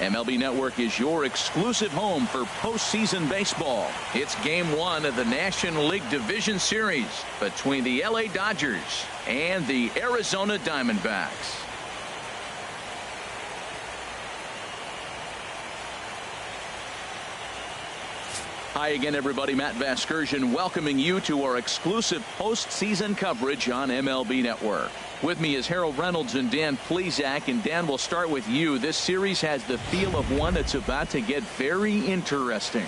MLB Network is your exclusive home for postseason baseball. It's Game 1 of the National League Division Series between the LA Dodgers and the Arizona Diamondbacks. Hi again, everybody. Matt Vasgersian welcoming you to our exclusive postseason coverage on MLB Network. With me is Harold Reynolds and Dan Plesac. And Dan, we'll start with you. This series has the feel of one that's about to get very interesting.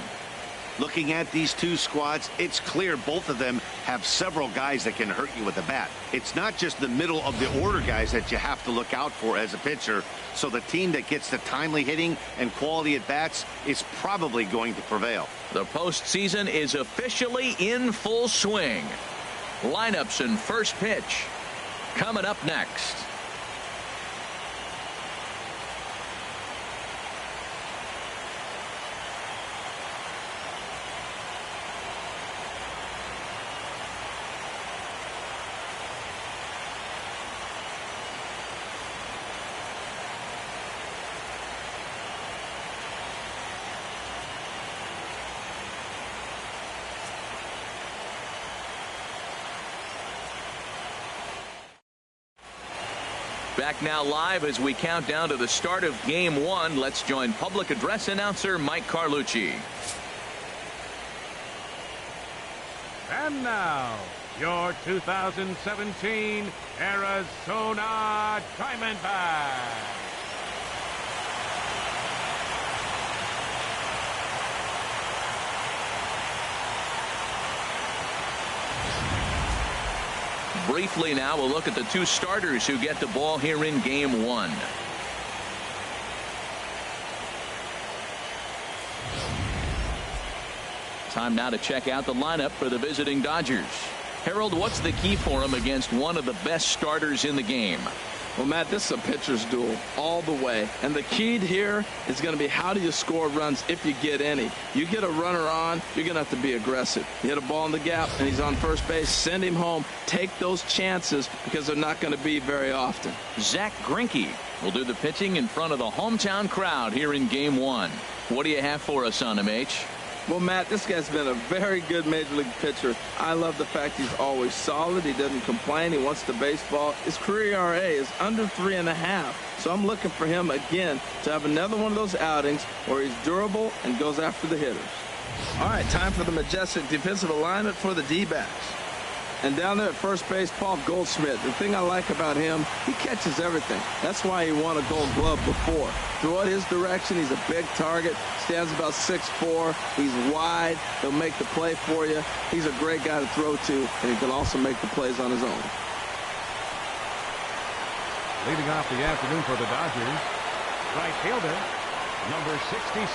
Looking at these two squads, it's clear both of them have several guys that can hurt you with a bat. It's not just the middle of the order guys that you have to look out for as a pitcher. So the team that gets the timely hitting and quality at bats is probably going to prevail. The postseason is officially in full swing. Lineups and first pitch coming up next. Back now live as we count down to the start of Game 1. Let's join public address announcer Mike Carlucci. And now, your 2017 Arizona Diamondbacks. Briefly now, we'll look at the two starters who get the ball here in Game 1. Time now to check out the lineup for the visiting Dodgers. Harold, what's the key for them against one of the best starters in the game? Well, Matt, this is a pitcher's duel all the way. And the key here is going to be how do you score runs if you get any. You get a runner on, you're going to have to be aggressive. You hit a ball in the gap and he's on first base, send him home. Take those chances because they're not going to be very often. Zach Greinke will do the pitching in front of the hometown crowd here in Game 1. What do you have for us on him, H? Well, Matt, this guy's been a very good major league pitcher. I love the fact he's always solid. He doesn't complain. He wants the baseball. His career ERA is under 3.5. So I'm looking for him again to have another one of those outings where he's durable and goes after the hitters. All right, time for the majestic defensive alignment for the D-backs. And down there at first base, Paul Goldschmidt. The thing I like about him, he catches everything. That's why he won a Gold Glove before. Throw it his direction. He's a big target. Stands about 6'4". He's wide. He'll make the play for you. He's a great guy to throw to, and he can also make the plays on his own. Leading off the afternoon for the Dodgers, right fielder, number 66.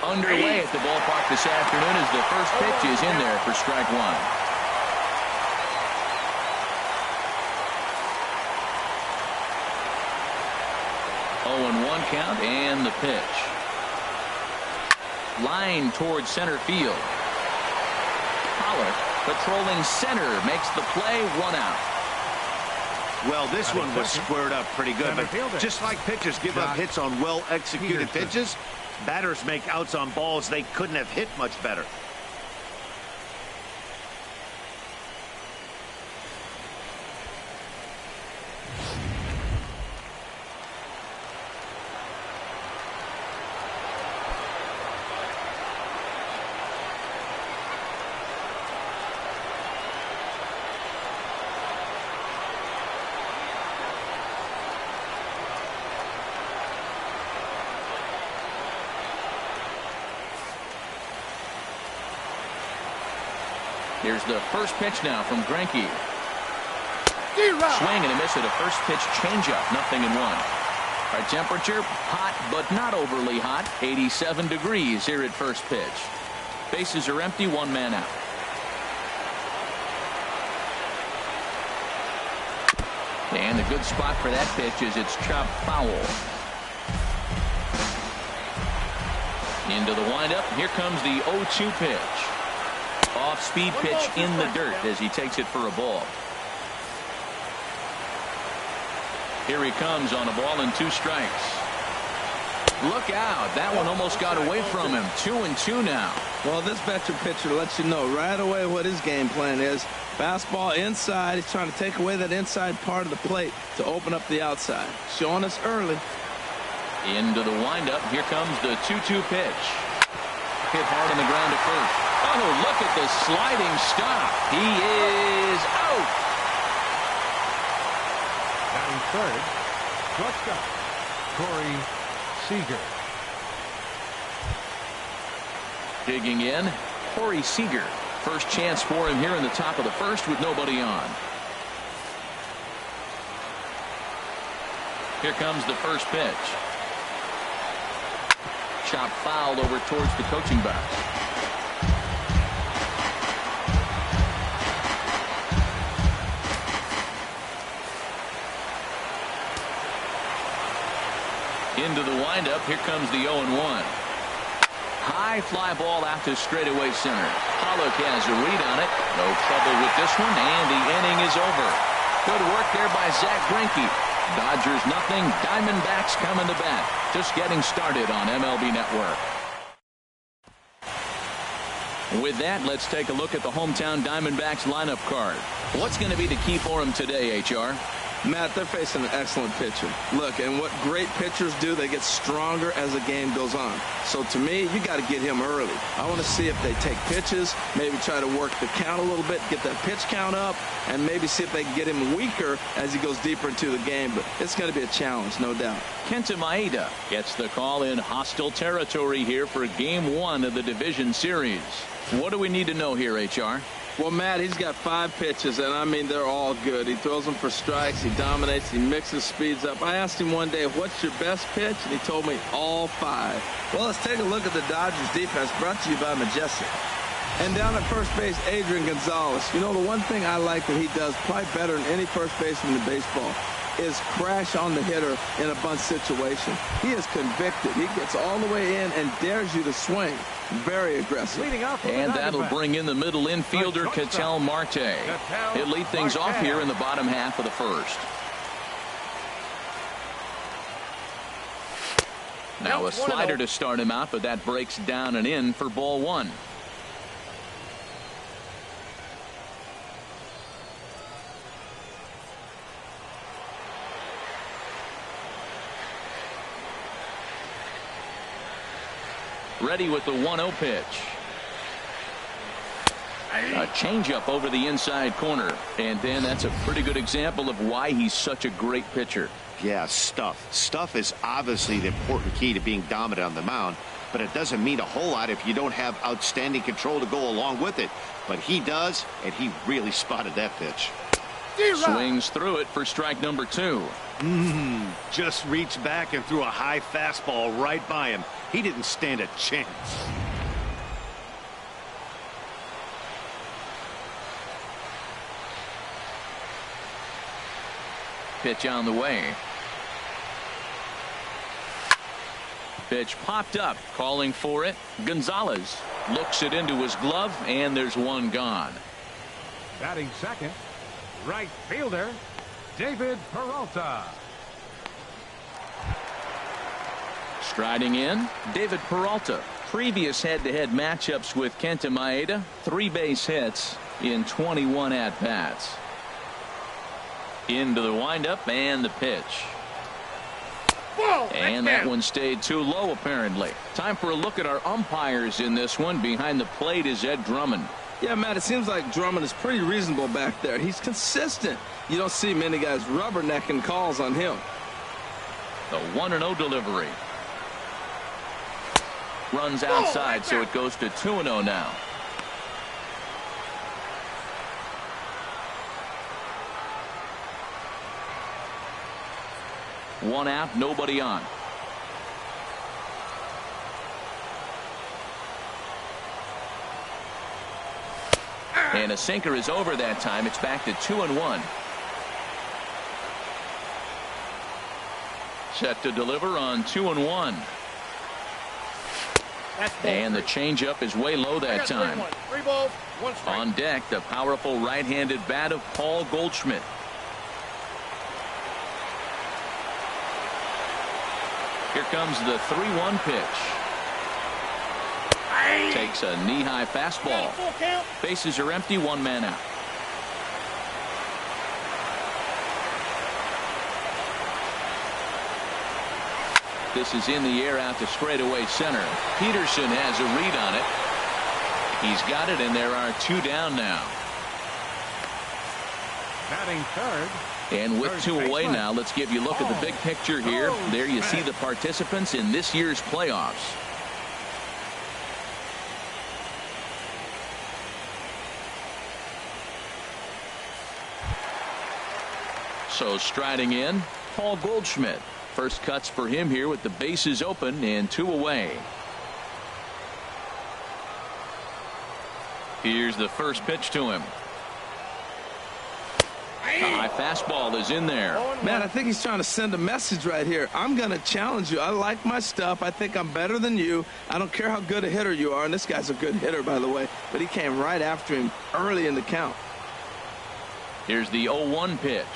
Underway at the ballpark this afternoon as the first pitch is in there for strike one. Oh, and 1 count and the pitch. Line towards center field. Pollock patrolling center makes the play, 1 out. Well, this one was squared up pretty good, but just like pitchers give up hits on well-executed pitches, batters make outs on balls they couldn't have hit much better. Here's the first pitch now from Greinke. Swing and a miss at a first pitch changeup. 0-1. Our temperature hot but not overly hot. 87 degrees here at first pitch. Bases are empty. 1 man out. And a good spot for that pitch is it's chopped foul. Into the windup. Here comes the 0-2 pitch. Off-speed pitch in the dirt as he takes it for a ball. Here he comes on a ball and 2 strikes. Look out. That one almost got away from him. 2-2 now. Well, this veteran pitcher lets you know right away what his game plan is. Fastball inside. He's trying to take away that inside part of the plate to open up the outside. Showing us early. Into the windup. Here comes the 2-2 pitch. Hit hard on the ground to first. Oh, look at the sliding stop. He is out. Batting third, shortstop, Corey Seager. Digging in, Corey Seager. First chance for him here in the top of the first with nobody on. Here comes the first pitch. Chop foul over towards the coaching box. Into the windup. Here comes the 0-1. High fly ball out to straightaway center. Hallo has a read on it. No trouble with this one, and the inning is over. Good work there by Zach Greinke. Dodgers nothing. Diamondbacks coming to bat. Just getting started on MLB Network. With that, let's take a look at the hometown Diamondbacks lineup card. What's going to be the key for them today, HR? Matt, they're facing an excellent pitcher. Look, and what great pitchers do, they get stronger as the game goes on. So to me, you got to get him early. I want to see if they take pitches, maybe try to work the count a little bit, get that pitch count up, and maybe see if they can get him weaker as he goes deeper into the game. But it's going to be a challenge, no doubt. Kenta Maeda gets the call in hostile territory here for Game 1 of the Division Series. What do we need to know here, HR? Well, Matt, he's got 5 pitches, and I mean, they're all good. He throws them for strikes. He dominates. He mixes speeds up. I asked him one day, what's your best pitch? And he told me all 5. Well, let's take a look at the Dodgers defense, brought to you by Majestic. And down at first base, Adrian Gonzalez. You know, the one thing I like that he does probably better than any first baseman in baseball is crash on the hitter in a bunt situation. He is convicted. He gets all the way in and dares you to swing. Very aggressive. And that'll bring in the middle infielder, Ketel Marte. He'll lead things off here in the bottom half of the first. Now a slider to start him out, but that breaks down and in for ball 1. Ready with the 1-0 pitch. A changeup over the inside corner. And then that's a pretty good example of why he's such a great pitcher. Yeah, stuff. Stuff is obviously the important key to being dominant on the mound, but it doesn't mean a whole lot if you don't have outstanding control to go along with it. But he does, and he really spotted that pitch. Swings through it for strike number 2. Just reached back and threw a high fastball right by him. He didn't stand a chance. Pitch on the way. Pitch popped up, calling for it. Gonzalez looks it into his glove, and there's one gone. Batting second, right fielder, David Peralta. Striding in, David Peralta. Previous head-to-head matchups with Kenta Maeda, 3 base hits in 21 at-bats. Into the windup and the pitch. And that one stayed too low, apparently. Time for a look at our umpires in this one. Behind the plate is Ed Drummond. Yeah, Matt, it seems like Drummond is pretty reasonable back there. He's consistent. You don't see many guys rubbernecking calls on him. The 1-0 delivery. Runs outside, so it goes to 2-0 now. One out, nobody on. And a sinker is over that time. It's back to 2-1. Set to deliver on 2-1. And the changeup is way low that time. 3 balls, 1 strike. On deck, the powerful right-handed bat of Paul Goldschmidt. Here comes the 3-1 pitch. Takes a knee-high fastball. Bases are empty, 1 man out. This is in the air out to straightaway center. Peterson has a read on it. He's got it, and there are 2 down now. Batting third. And with 2 away now, let's give you a look at the big picture here. There you see the participants in this year's playoffs. So striding in, Paul Goldschmidt. First cuts for him here with the bases open and 2 away. Here's the first pitch to him. The high fastball is in there. Man, I think he's trying to send a message right here. I'm going to challenge you. I like my stuff. I think I'm better than you. I don't care how good a hitter you are. And this guy's a good hitter, by the way. But he came right after him early in the count. Here's the 0-1 pitch.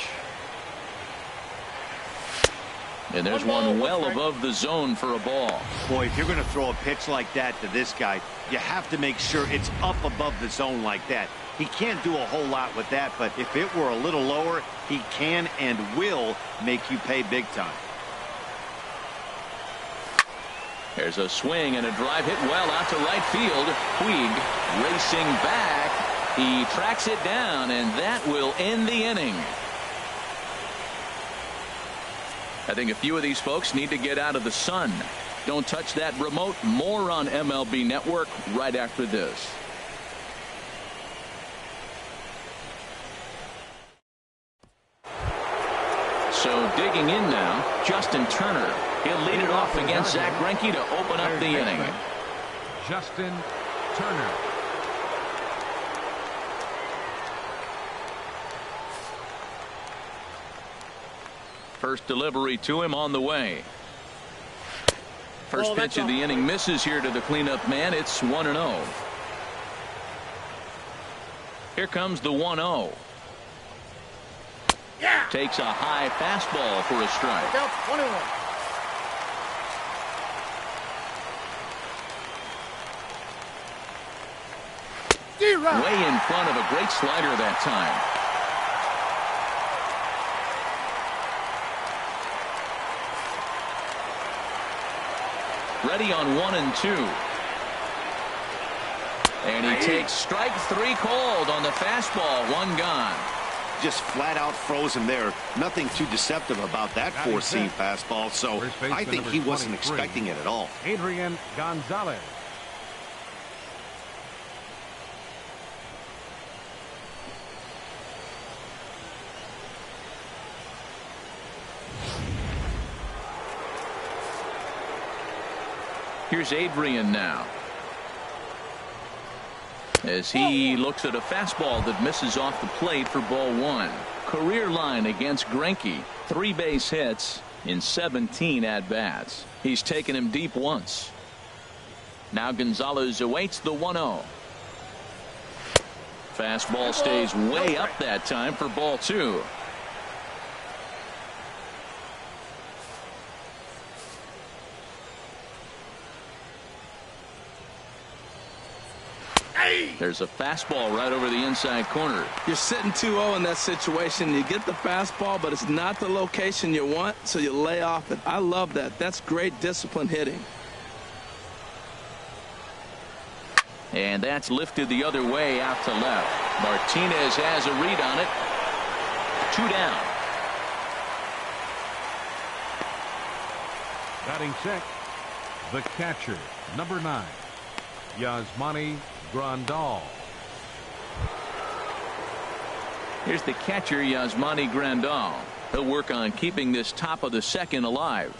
And there's one well above the zone for a ball. Boy, if you're going to throw a pitch like that to this guy, you have to make sure it's up above the zone like that. He can't do a whole lot with that, but if it were a little lower, he can and will make you pay big time. There's a swing and a drive hit well out to right field. Puig racing back. He tracks it down, and that will end the inning. I think a few of these folks need to get out of the sun. Don't touch that remote. More on MLB Network right after this. So digging in now, Justin Turner. He'll lead it off against Zach Greinke to open up the inning. Justin Turner. First delivery to him on the way. First pitch of the inning misses here to the cleanup man. It's 1-0. Here comes the 1-0. Yeah. Takes a high fastball for a strike. Count 1-1. Way in front of a great slider that time. Ready on 1 and 2. And he takes strike 3 called on the fastball. 1 gone. Just flat out froze him there. Nothing too deceptive about that 4-seam fastball, so I think he wasn't expecting it at all. Adrian Gonzalez. Here's Adrian now, as he looks at a fastball that misses off the plate for ball 1. Career line against Greinke. 3 base hits in 17 at-bats. He's taken him deep once. Now Gonzalez awaits the 1-0. Fastball stays way up that time for ball 2. There's a fastball right over the inside corner. You're sitting 2-0 in that situation. You get the fastball, but it's not the location you want, so you lay off it. I love that. That's great discipline hitting. And that's lifted the other way out to left. Martinez has a read on it. 2 down. Batting 6, the catcher, number 9, Yasmani Grandal. Here's the catcher, Yasmani Grandal. He'll work on keeping this top of the second alive.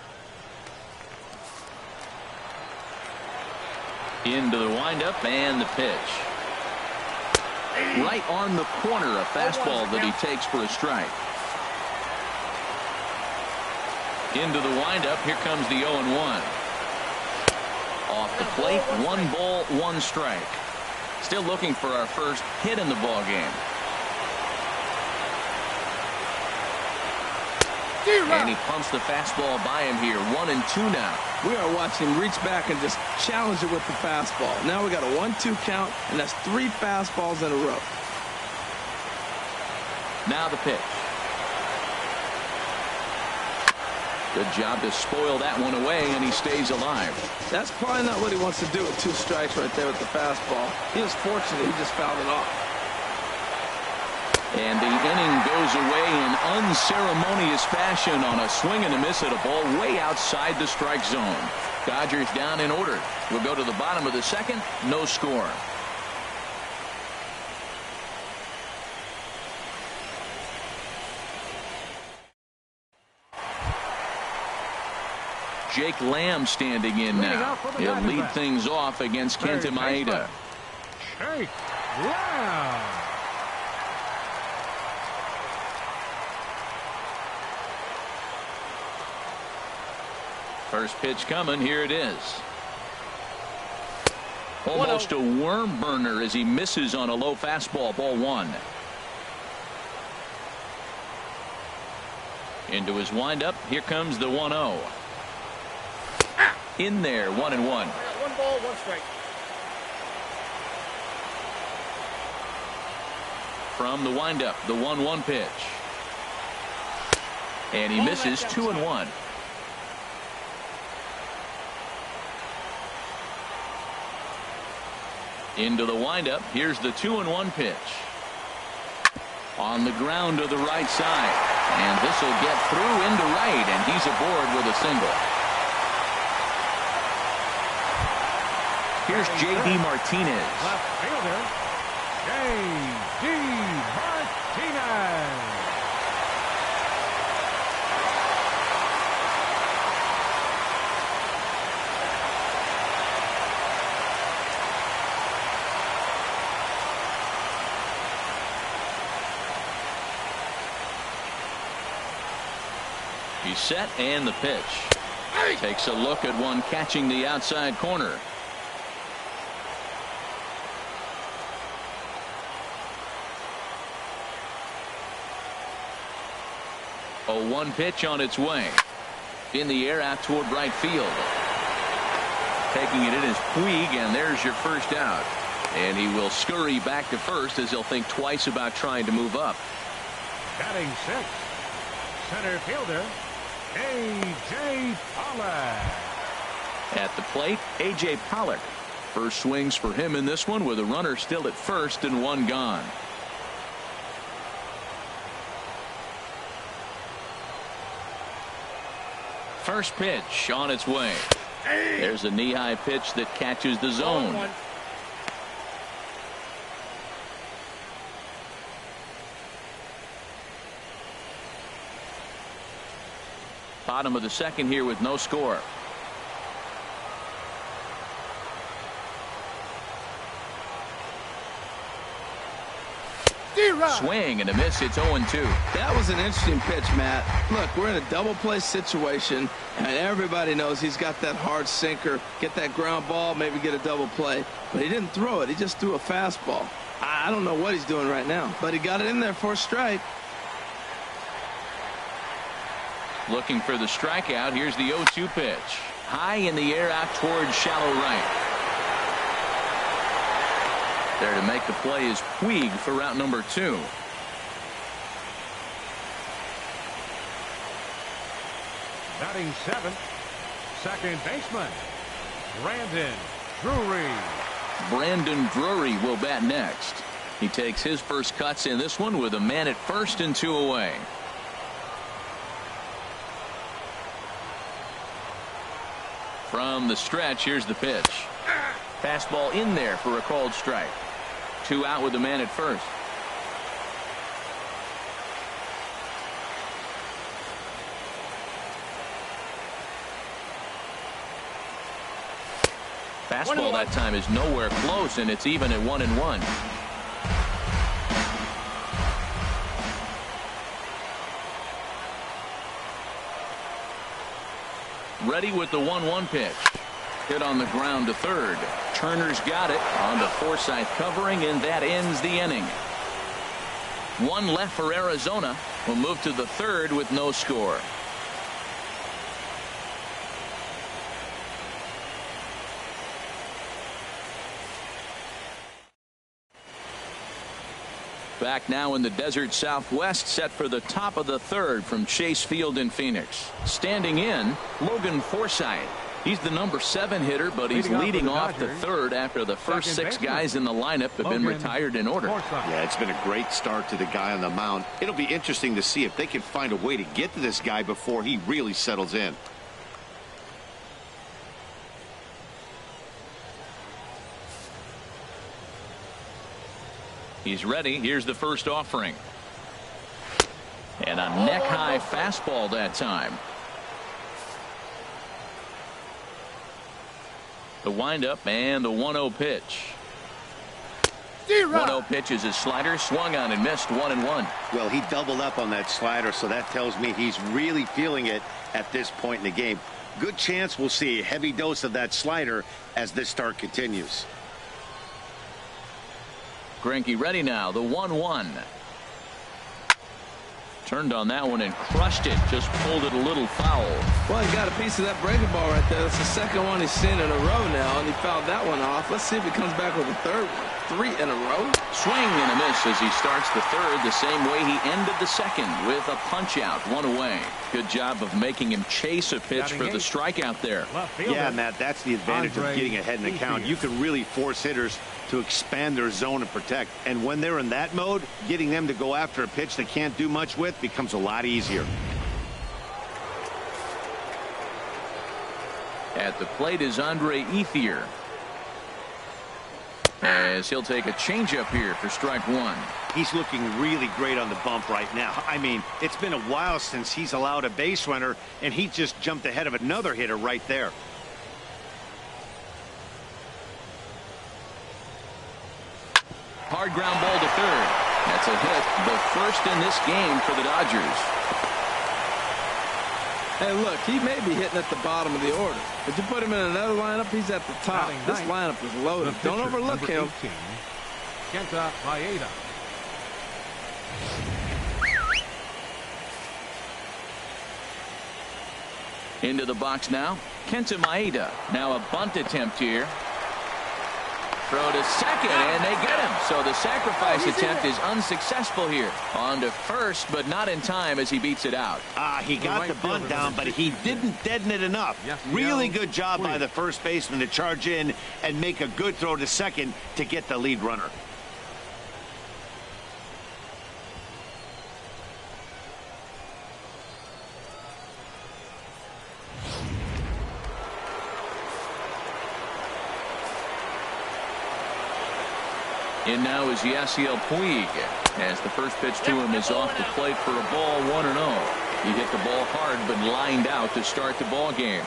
Into the windup and the pitch. Right on the corner, a fastball that he takes for a strike. Into the windup. Here comes the 0-1. Off the plate, 1 ball, 1 strike. Still looking for our first hit in the ball game. And he pumps the fastball by him here. 1-2 now. We are watching him reach back and just challenge it with the fastball. Now we got a 1-2 count, and that's 3 fastballs in a row. Now the pitch. Good job to spoil that one away, and he stays alive. That's probably not what he wants to do with 2 strikes right there with the fastball. He was fortunate he just fouled it off. And the inning goes away in unceremonious fashion on a swing and a miss at a ball way outside the strike zone. Dodgers down in order. We'll go to the bottom of the second. No score. Jake Lamb standing in now. He'll lead things off against Kenta Maeda. Jake Lamb. First pitch coming. Here it is. Almost a worm burner as he misses on a low fastball. Ball 1. Into his windup. Here comes the 1-0. In there, 1-1. 1 ball, 1 strike. From the windup, the 1-1 pitch. And he misses. 2-1. Into the windup. Here's the 2-1 pitch. On the ground to the right side. And this will get through into right, and he's aboard with a single. Here's J.D. Martinez. Left fielder, J.D. Martinez. He's set, and the pitch. Takes a look at one catching the outside corner. A 1 pitch on its way. In the air out toward right field. Taking it in is Puig, and there's your first out. And he will scurry back to first as he'll think twice about trying to move up. Batting 6th, center fielder, A.J. Pollock. At the plate, A.J. Pollock. First swings for him in this one with a runner still at first and 1 gone. First pitch on its way. There's a knee-high pitch that catches the zone. Bottom of the second here with no score. Swing and a miss. It's 0-2. That was an interesting pitch, Matt. Look, we're in a double play situation, and everybody knows he's got that hard sinker. Get that ground ball, maybe get a double play. But he didn't throw it. He just threw a fastball. I don't know what he's doing right now, but he got it in there for a strike. Looking for the strikeout. Here's the 0-2 pitch. High in the air out towards shallow right. There to make the play is Puig for route number 2. Batting 7th, second baseman, Brandon Drury. Brandon Drury will bat next. He takes his first cuts in this one with a man at first and 2 away. From the stretch, here's the pitch. Fastball in there for a called strike. 2 out with the man at first. Fastball that time is nowhere close, and it's even at 1-1. Ready with the 1-1 pitch. Hit on the ground to third. Turner's got it. On to Forsythe covering, and that ends the inning. One left for Arizona. We'll move to the third with no score. Back now in the desert Southwest, set for the top of the third from Chase Field in Phoenix. Standing in, Logan Forsythe. He's the number 7 hitter, but he's leading off the third after the first 6 guys in the lineup have been retired in order. Yeah, it's been a great start to the guy on the mound. It'll be interesting to see if they can find a way to get to this guy before he really settles in. He's ready. Here's the first offering. And a neck-high fastball that time. The windup and the 1-0 pitch. 1-0 pitch is his slider, swung on and missed, 1-1. Well, he doubled up on that slider, so that tells me he's really feeling it at this point in the game. Good chance we'll see a heavy dose of that slider as this start continues. Greinke ready now, the 1-1. Turned on that one and crushed it. Just pulled it a little foul. Well, he got a piece of that breaking ball right there. That's the second one he's seen in a row now, and he fouled that one off. Let's see if he comes back with a third one. 3 in a row. Swing and a miss as he starts the third the same way he ended the second, with a punch out, 1 away. Good job of making him chase a pitch for the strikeout there. Yeah, Matt, that's the advantage of getting ahead in the count. You can really force hitters to expand their zone and protect. And when they're in that mode, getting them to go after a pitch they can't do much with becomes a lot easier. At the plate is Andre Ethier, as he'll take a changeup here for strike 1. He's looking really great on the bump right now. I mean, it's been a while since he's allowed a base runner, and he just jumped ahead of another hitter right there. Hard ground ball to third. That's a hit, the first in this game for the Dodgers. Hey, look, he may be hitting at the bottom of the order, but you put him in another lineup, he's at the top. This lineup is loaded. Don't overlook him. 18, Kenta Maeda. Into the box now, Kenta Maeda. Now a bunt attempt here. Throw to second, and they get him. So the sacrifice attempt is unsuccessful here. On to first, but not in time as he beats it out. He got the bunt down, but he didn't deaden it enough. Really good job by the first baseman to charge in and make a good throw to second to get the lead runner. In now is Yasiel Puig, as the first pitch to him is off the plate for a ball, 1-0. He hit the ball hard but lined out to start the ball game.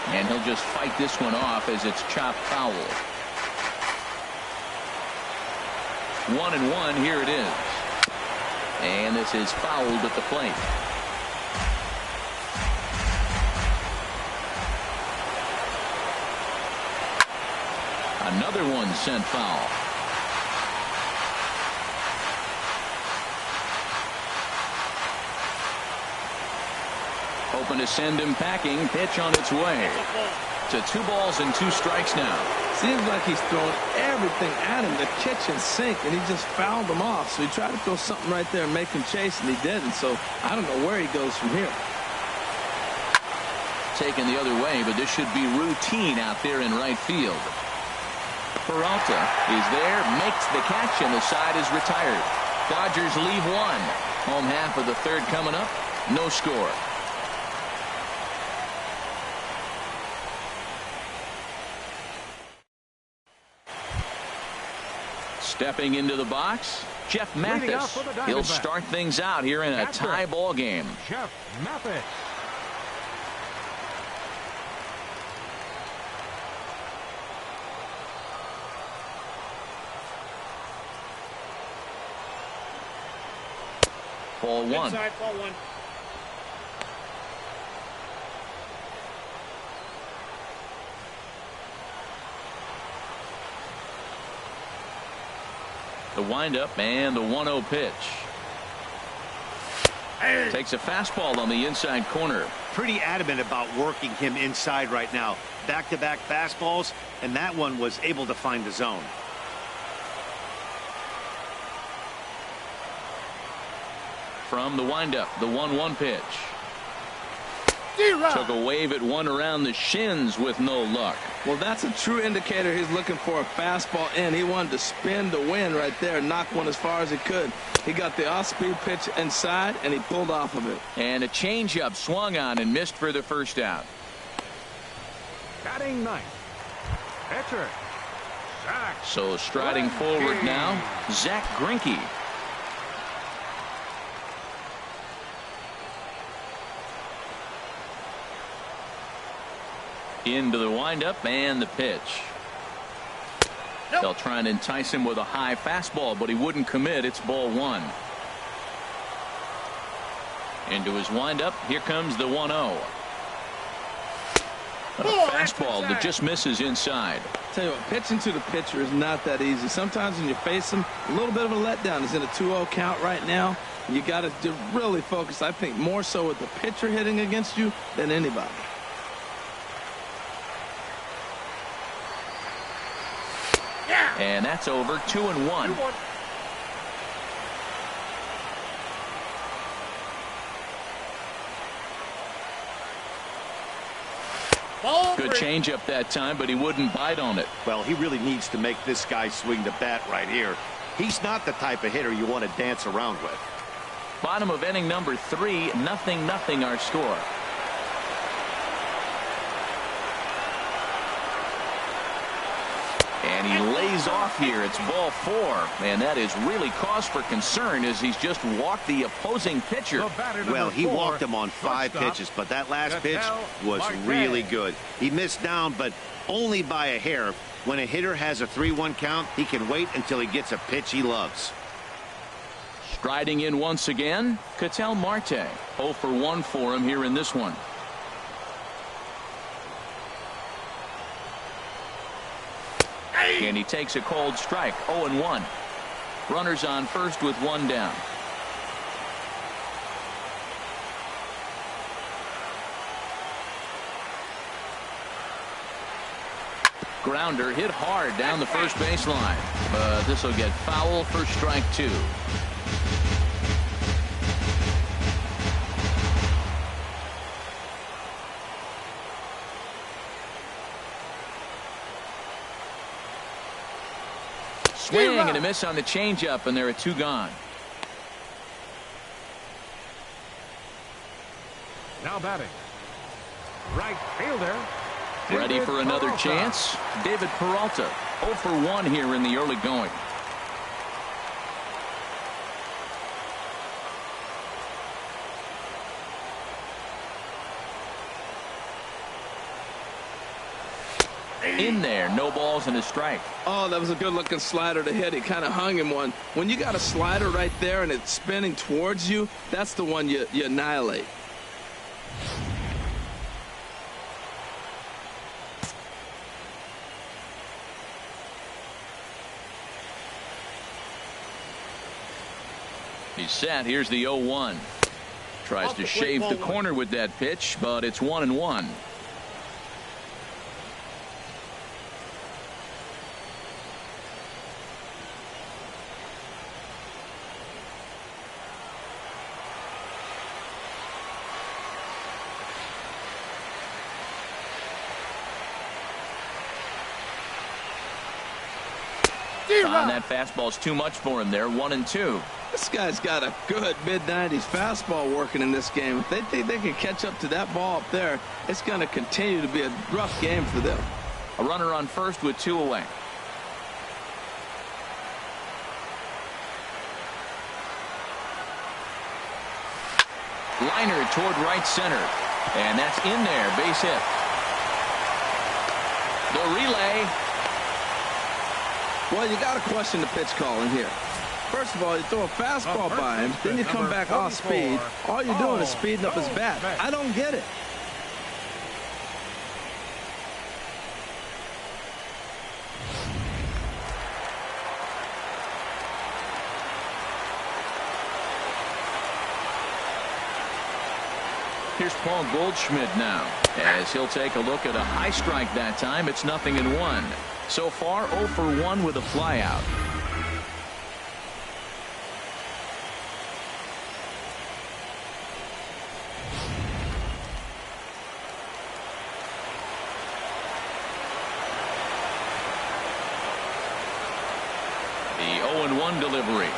And he'll just fight this one off as it's chopped foul. 1-1, here it is. And this is fouled at the plate. Another one sent foul. Hoping to send him packing. Pitch on its way. To 2 balls and 2 strikes now. Seems like he's throwing everything at him, the kitchen sink, and he just fouled him off. So he tried to throw something right there and make him chase, and he didn't. So I don't know where he goes from here. Taken the other way, but this should be routine out there in right field. Peralta is there, makes the catch, and the side is retired. Dodgers leave 1. Home half of the third coming up. No score. Stepping into the box, Jeff Mathis. He'll start things out here in a tie ball game. Jeff Mathis. Ball one. Inside, ball one. The windup and the 1-0 pitch. Takes a fastball on the inside corner. Pretty adamant about working him inside right now. Back-to-back fastballs, and that one was able to find the zone. From the windup, the 1-1 pitch. Took a wave at one around the shins with no luck. Well, that's a true indicator he's looking for a fastball in. He wanted to spin the wind right there, knock one as far as he could. He got the off-speed pitch inside, and he pulled off of it. And a changeup swung on and missed for the first out. Batting ninth. Pitcher. Zach. So striding forward now, Zach Greinke. Into the windup and the pitch. They'll try and entice him with a high fastball, but he wouldn't commit. It's ball one. Into his windup. Here comes the 1-0. A fastball that just misses inside. Tell you what, pitching to the pitcher is not that easy. Sometimes when you face him, a little bit of a letdown. He's in a 2-0 count right now. You got to really focus, I think, more so with the pitcher hitting against you than anybody. And that's over. 2-1. Good changeup that time, but he wouldn't bite on it. Well, he really needs to make this guy swing the bat right here. He's not the type of hitter you want to dance around with. Bottom of inning number 3, 0-0 our score. And he lays off here. It's ball 4. And that is really cause for concern as he's just walked the opposing pitcher. Well, he walked him on 5 pitches, but that last pitch was really good. He missed down, but only by a hair. When a hitter has a 3-1 count, he can wait until he gets a pitch he loves. Striding in once again, Ketel Marte. 0 for 1 for him here in this one. And he takes a cold strike. 0-1. Runners on first with 1 down. Grounder hit hard down the first baseline, but this will get foul for strike 2. Swing and a miss on the changeup, and there are 2 gone. Now batting. Right fielder. Ready for another chance. David Peralta. 0 for 1 here in the early going. In there, no balls and a strike. Oh, that was a good looking slider to hit. He kind of hung him one. When you got a slider right there and it's spinning towards you, that's the one you annihilate. He's set. Here's the 0-1. Tries to shave the corner with that pitch, but it's 1-1. On that fastball's too much for him there. 1-2. This guy's got a good mid-90s fastball working in this game. If they think they can catch up to that ball up there, it's going to continue to be a rough game for them. A runner on first with 2 away. Liner toward right center. And that's in there. Base hit. The relay. Well, you got to question the pitch calling here. First of all, you throw a fastball by him, then you come back off speed. All you're doing is speeding up his bat. I don't get it. Here's Paul Goldschmidt now, as he'll take a look at a high strike that time. It's 0-1. So far, 0 for 1 with a flyout. The 0-1 delivery.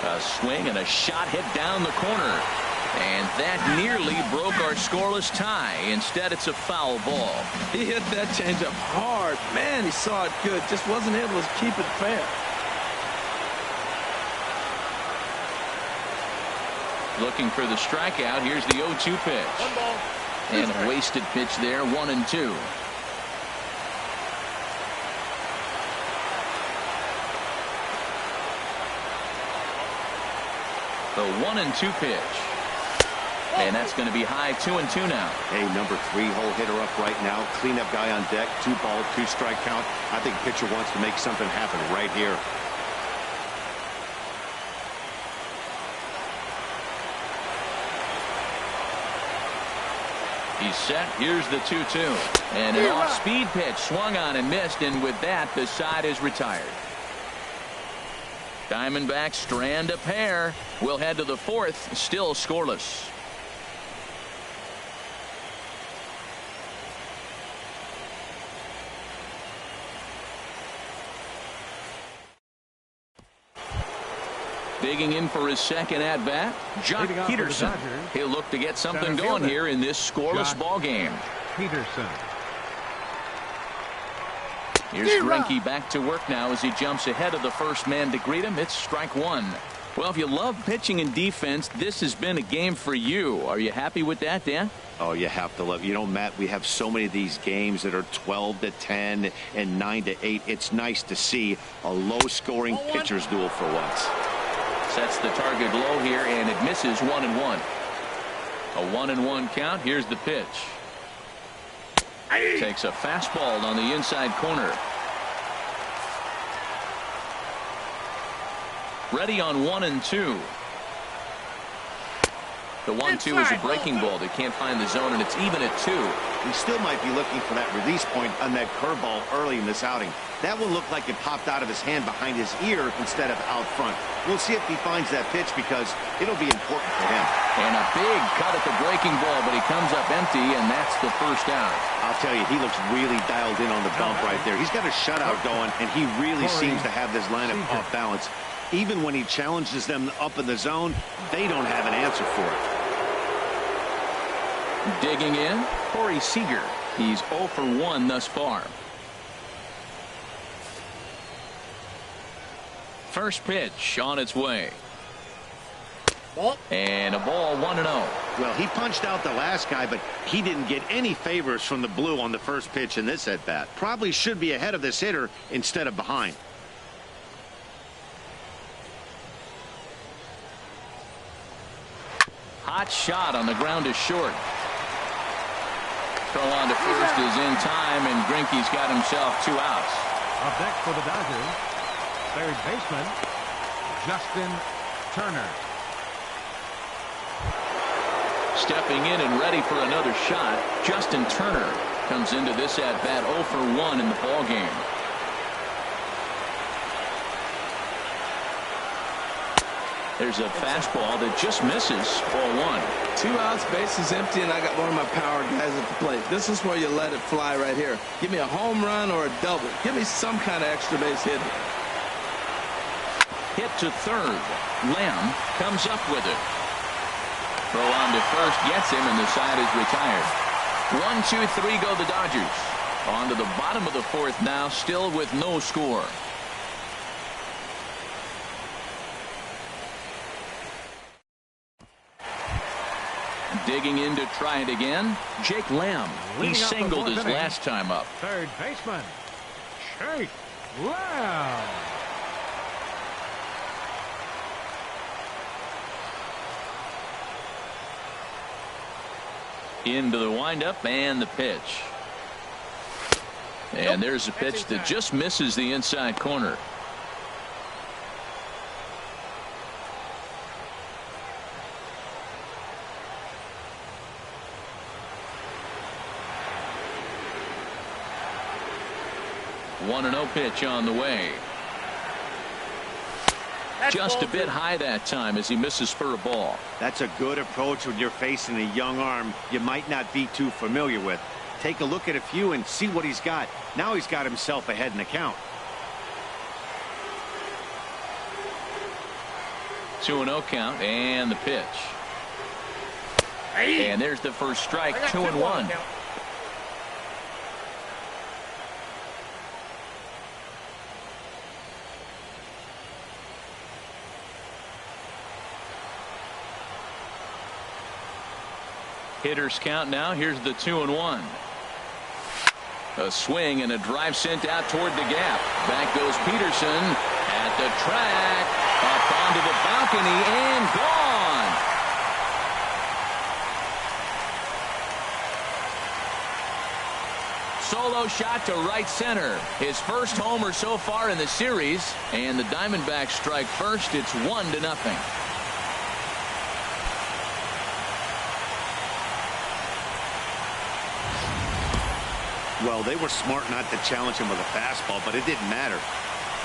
A swing and a shot hit down the corner. And that nearly broke our scoreless tie. Instead, it's a foul ball. He hit that changeup hard. Man, he saw it good. Just wasn't able to keep it fair. Looking for the strikeout. Here's the 0-2 pitch. 1 ball. And a wasted pitch there. 1-2. The 1-2 pitch. And that's going to be high. 2-2 now. Hey, number 3 hole hitter up right now. Cleanup guy on deck. 2 ball, 2 strike count. I think pitcher wants to make something happen right here. He's set. Here's the 2-2. And an off-speed pitch swung on and missed. And with that, the side is retired. Diamondbacks strand a pair. We'll head to the 4th. Still scoreless. Digging in for his second at-bat, Jock Peterson. He'll look to get something going here in this scoreless ball game. Peterson. Here's Greinke back to work now as he jumps ahead of the first man to greet him. It's strike 1. Well, if you love pitching and defense, this has been a game for you. Are you happy with that, Dan? Oh, you have to love. You know, Matt, we have so many of these games that are 12-10 and 9-8. It's nice to see a low-scoring pitcher's duel for once. Sets the target low here, and it misses. 1-1. A 1-1 count. Here's the pitch. Takes a fastball on the inside corner. Ready on 1-2. The 1-2 is a breaking ball. They can't find the zone, and it's even at 2. We still might be looking for that release point on that curveball early in this outing. That one looked like it popped out of his hand behind his ear instead of out front. We'll see if he finds that pitch because it'll be important for him. And a big cut at the breaking ball, but he comes up empty, and that's the first out. I'll tell you, he looks really dialed in on the bump right there. He's got a shutout going, and he really seems to have this lineup off balance. Even when he challenges them up in the zone, they don't have an answer for it. Digging in, Corey Seager. He's 0 for 1 thus far. First pitch on its way. Ball. And a ball. 1-0. Well, he punched out the last guy, but he didn't get any favors from the blue on the first pitch in this at-bat. Probably should be ahead of this hitter instead of behind. Hot shot on the ground is short. Throw on to first is in time, and Greinke's got himself 2 outs. Up next for the Dodgers, third baseman, Justin Turner. Stepping in and ready for another shot, Justin Turner comes into this at-bat 0 for 1 in the ball game. There's a fastball that just misses. Ball 1. 2 outs, bases empty, and I got one of my power guys at the plate. This is where you let it fly right here. Give me a home run or a double. Give me some kind of extra base hit. Hit to third. Lamb comes up with it. Throw on to first gets him, and the side is retired. 1, 2, 3 go the Dodgers. On to the bottom of the 4th now, still with no score. Digging in to try it again, Jake Lamb. He singled his last time up. Third baseman, Jake Lamb. Into the windup and the pitch. And there's a pitch that just misses the inside corner. One and 0 pitch on the way. Just a bit high that time as he misses for a ball. That's a good approach when you're facing a young arm you might not be too familiar with. Take a look at a few and see what he's got. Now he's got himself ahead in the count. 2-0 count and the pitch. And there's the first strike. 2-1. Hitters count now. Here's the 2-1. A swing and a drive sent out toward the gap. Back goes Peterson at the track, up onto the balcony and gone. Solo shot to right center. His first homer so far in the series, and the Diamondbacks strike first. It's 1-0. Well, they were smart not to challenge him with a fastball, but it didn't matter.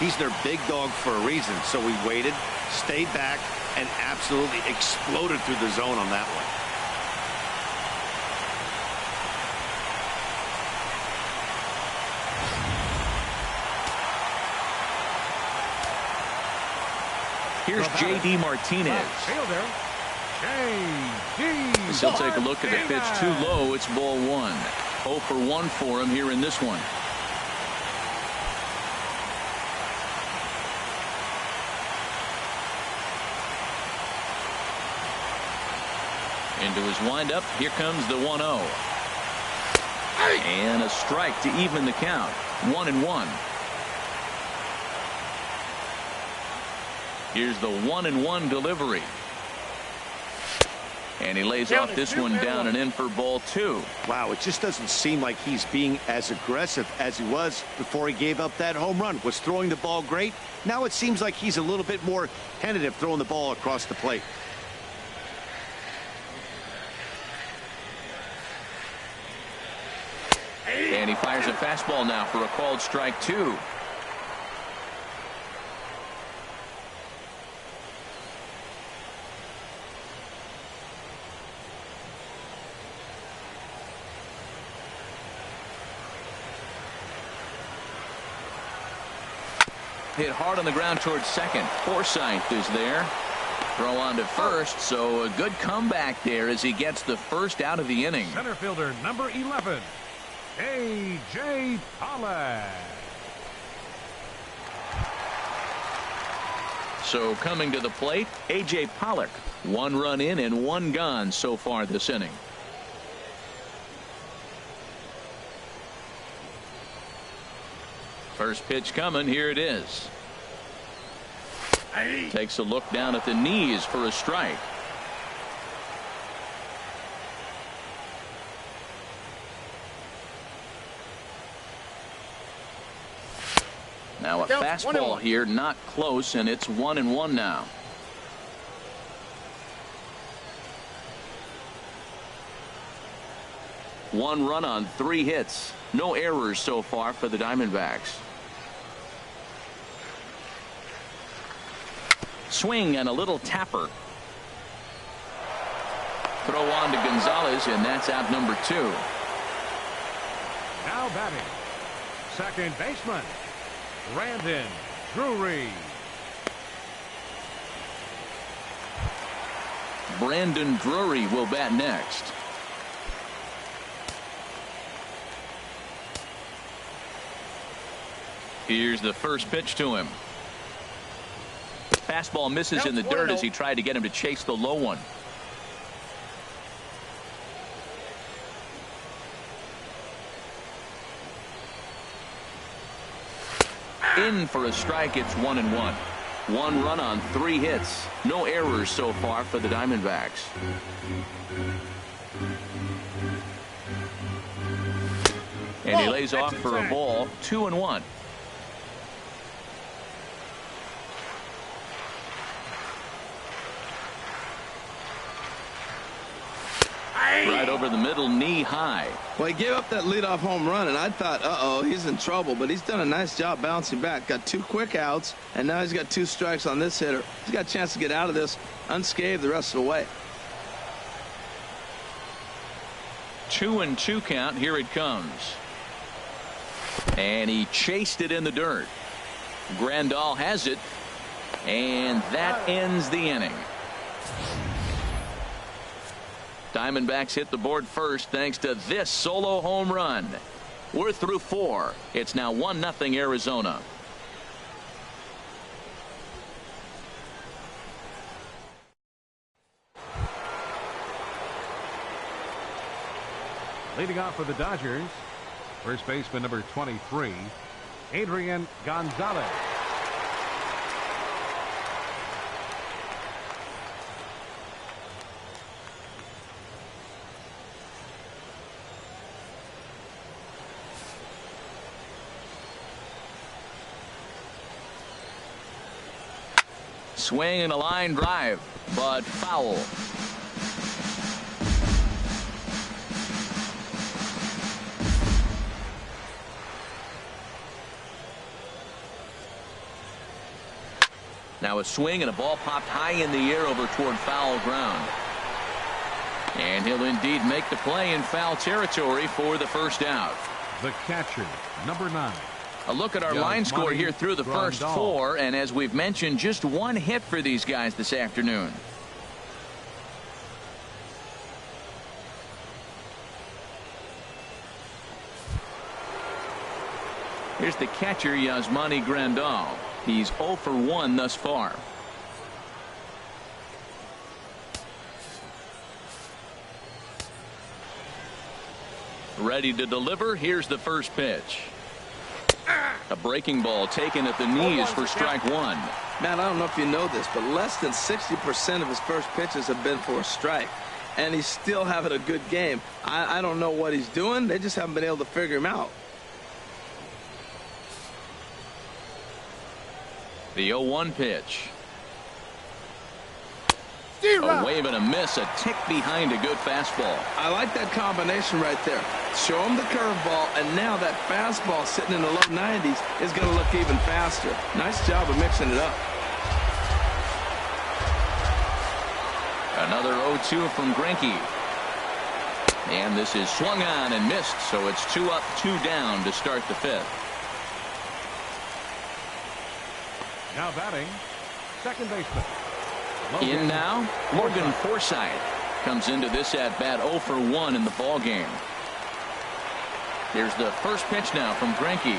He's their big dog for a reason, so he waited, stayed back, and absolutely exploded through the zone on that one. Here's J.D. Martinez. Fielder, J.D. He'll take a look at the pitch too low. It's ball 1. 0 for 1 for him here in this one. Into his windup. Here comes the 1-0. And a strike to even the count. 1-1. Here's the 1-1 delivery. And he lays off this one down and in for ball 2. Wow, it just doesn't seem like he's being as aggressive as he was before he gave up that home run. Was throwing the ball great. Now it seems like he's a little bit more tentative throwing the ball across the plate. And he fires a fastball now for a called strike 2. Hit hard on the ground towards second. Forsythe is there. Throw on to first, so a good comeback there as he gets the first out of the inning. Center fielder number 11, A.J. Pollock. So coming to the plate, A.J. Pollock. 1 run in and 1 gone so far this inning. First pitch coming. Here it is. Takes a look down at the knees for a strike. Now a fastball here, not close, and it's 1-1 now. One run on 3 hits. No errors so far for the Diamondbacks. Swing and a little tapper. Throw on to Gonzalez, and that's out number 2. Now batting, second baseman, Brandon Drury. Brandon Drury will bat next. Here's the first pitch to him. Fastball misses in the dirt as he tried to get him to chase the low one. In for a strike. It's 1-1. 1 run on 3 hits. No errors so far for the Diamondbacks. And he lays off for a ball, 2-1. Right over the middle, knee high. Well, he gave up that leadoff home run, and I thought, uh-oh, he's in trouble. But he's done a nice job bouncing back. Got 2 quick outs, and now he's got 2 strikes on this hitter. He's got a chance to get out of this unscathed the rest of the way. 2-2 count. Here it comes. And he chased it in the dirt. Grandal has it, and that ends the inning. Diamondbacks hit the board first thanks to this solo home run. We're through 4. It's now 1-0 Arizona. Leading off for the Dodgers, first baseman number 23, Adrian Gonzalez. Swing and a line drive, but foul. Now a swing and a ball popped high in the air over toward foul ground. And he'll indeed make the play in foul territory for the first out. The catcher, number 9. A look at our line score here through the first 4, and as we've mentioned, just 1 hit for these guys this afternoon. Here's the catcher, Yasmani Grandal. He's 0 for 1 thus far. Ready to deliver. Here's the first pitch. A breaking ball taken at the knees for strike 1. Matt, I don't know if you know this, but less than 60% of his first pitches have been for a strike. And he's still having a good game. I don't know what he's doing. They just haven't been able to figure him out. The 0-1 pitch. A wave and a miss, a tick behind a good fastball. I like that combination right there. Show him the curveball, and now that fastball sitting in the low 90s is going to look even faster. Nice job of mixing it up. Another 0-2 from Greinke. And this is swung on and missed, so it's 2 up, 2 down to start the 5th. Now batting, second baseman. In now, Morgan Forsythe comes into this at bat 0 for 1 in the ball game. Here's the first pitch now from Greinke.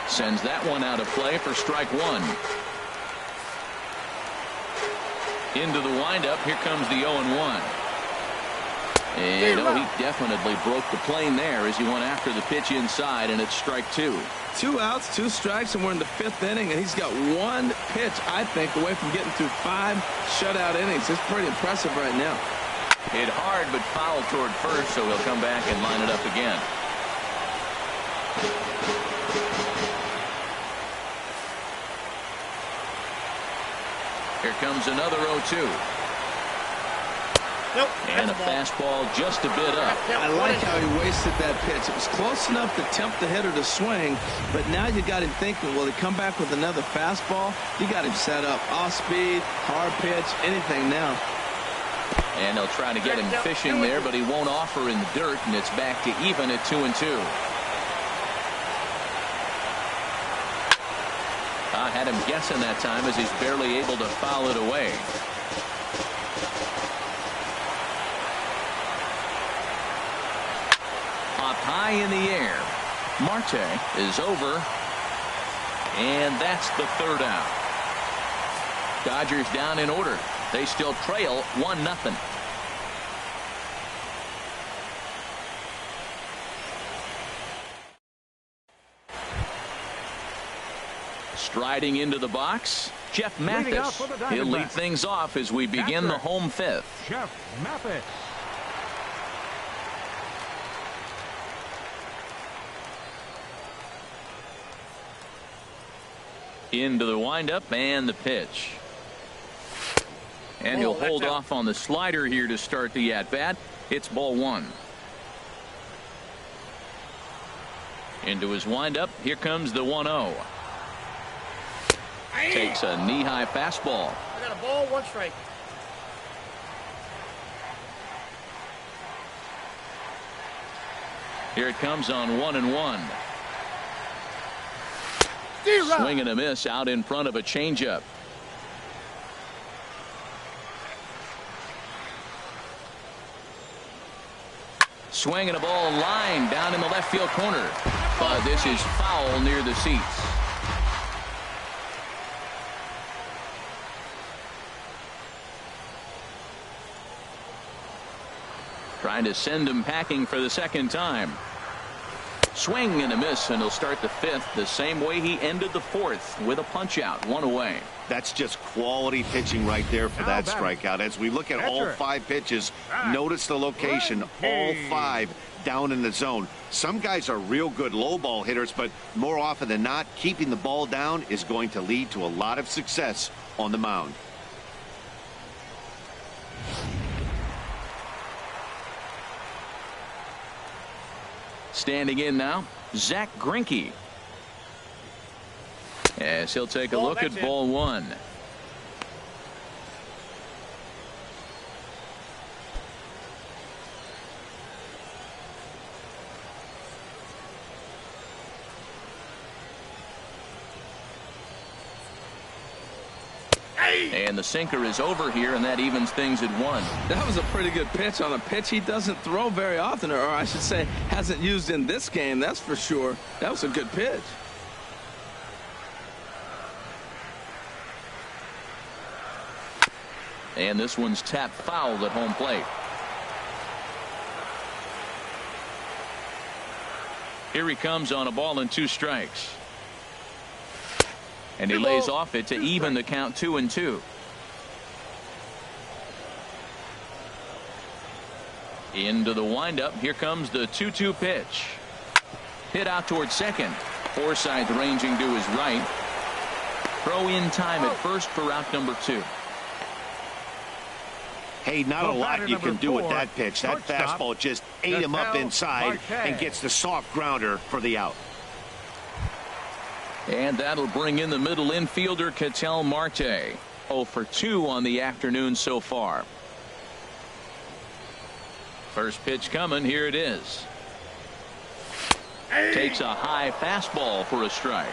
Sends that one out of play for strike 1. Into the windup. Here comes the 0-1. And he definitely broke the plane there as he went after the pitch inside, and it's strike 2. 2 outs, 2 strikes, and we're in the 5th inning, and he's got 1 pitch, I think, away from getting through 5 shutout innings. It's pretty impressive right now. Hit hard, but fouled toward first, so he'll come back and line it up again. Here comes another 0-2. Nope. And a fastball just a bit up. I like how he wasted that pitch. It was close enough to tempt the hitter to swing, but now you got him thinking, will he come back with another fastball? You got him set up. Off speed, hard pitch, anything now. And they'll try to get him fishing there, but he won't offer in the dirt, and it's back to even at 2-2. I had him guessing that time as he's barely able to foul it away. Popped high in the air. Marte is over, and that's the 3rd out. Dodgers down in order. They still trail 1-0. Striding into the box, Jeff Leading out Mathis. for the He'll lead Diamondbacks. things off as we begin the Catcher, home fifth. Jeff Mathis. Into the windup and the pitch. And he'll hold off on the slider here to start the at-bat. It's ball one. Into his windup. Here comes the 1-0. Takes a knee-high fastball. I got a ball, 1 strike. Here it comes on 1-1. Swing and a miss out in front of a changeup. Swing and a ball line down in the left field corner. But this is foul near the seats. Trying to send him packing for the second time. Swing and a miss, and he'll start the fifth the same way he ended the fourth, with a punch out, 1 away. That's just quality pitching right there for that strikeout. As we look at all 5 pitches, notice the location, all 5 down in the zone. Some guys are real good low ball hitters, but more often than not, keeping the ball down is going to lead to a lot of success on the mound. Standing in now, Zach Greinke. As he'll take a look at ball one. And the sinker is over here, and that evens things at 1. That was a pretty good pitch on a pitch he doesn't throw very often, or I should say hasn't used in this game, that's for sure. That was a good pitch. And this one's tapped foul at home plate. Here he comes on a ball and 2 strikes. And he lays off it to even the count 2-2. Into the windup. Here comes the 2-2 pitch. Hit out towards second. Forsythe ranging to his right. Throw in time at first for out number 2. Hey, not a lot you can do with that pitch. That fastball just ate him up inside and gets the soft grounder for the out. And that'll bring in the middle infielder, Ketel Marte. 0 for 2 on the afternoon so far. First pitch coming. Here it is. Takes a high fastball for a strike.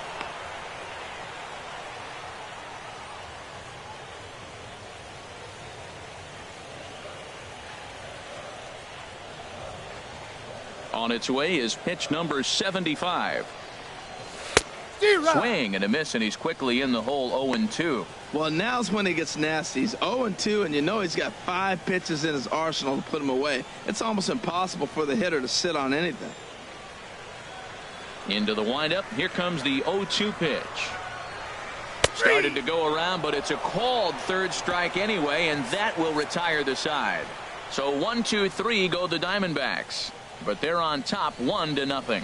On its way is pitch number 75. Swing and a miss, and he's quickly in the hole. 0-2. Well, now's when he gets nasty. He's 0-2, and you know he's got 5 pitches in his arsenal to put him away. It's almost impossible for the hitter to sit on anything. Into the windup. Here comes the 0-2 pitch. Started to go around, but it's a called third strike anyway, and that will retire the side. So 1-2-3 go the Diamondbacks, but they're on top 1-0.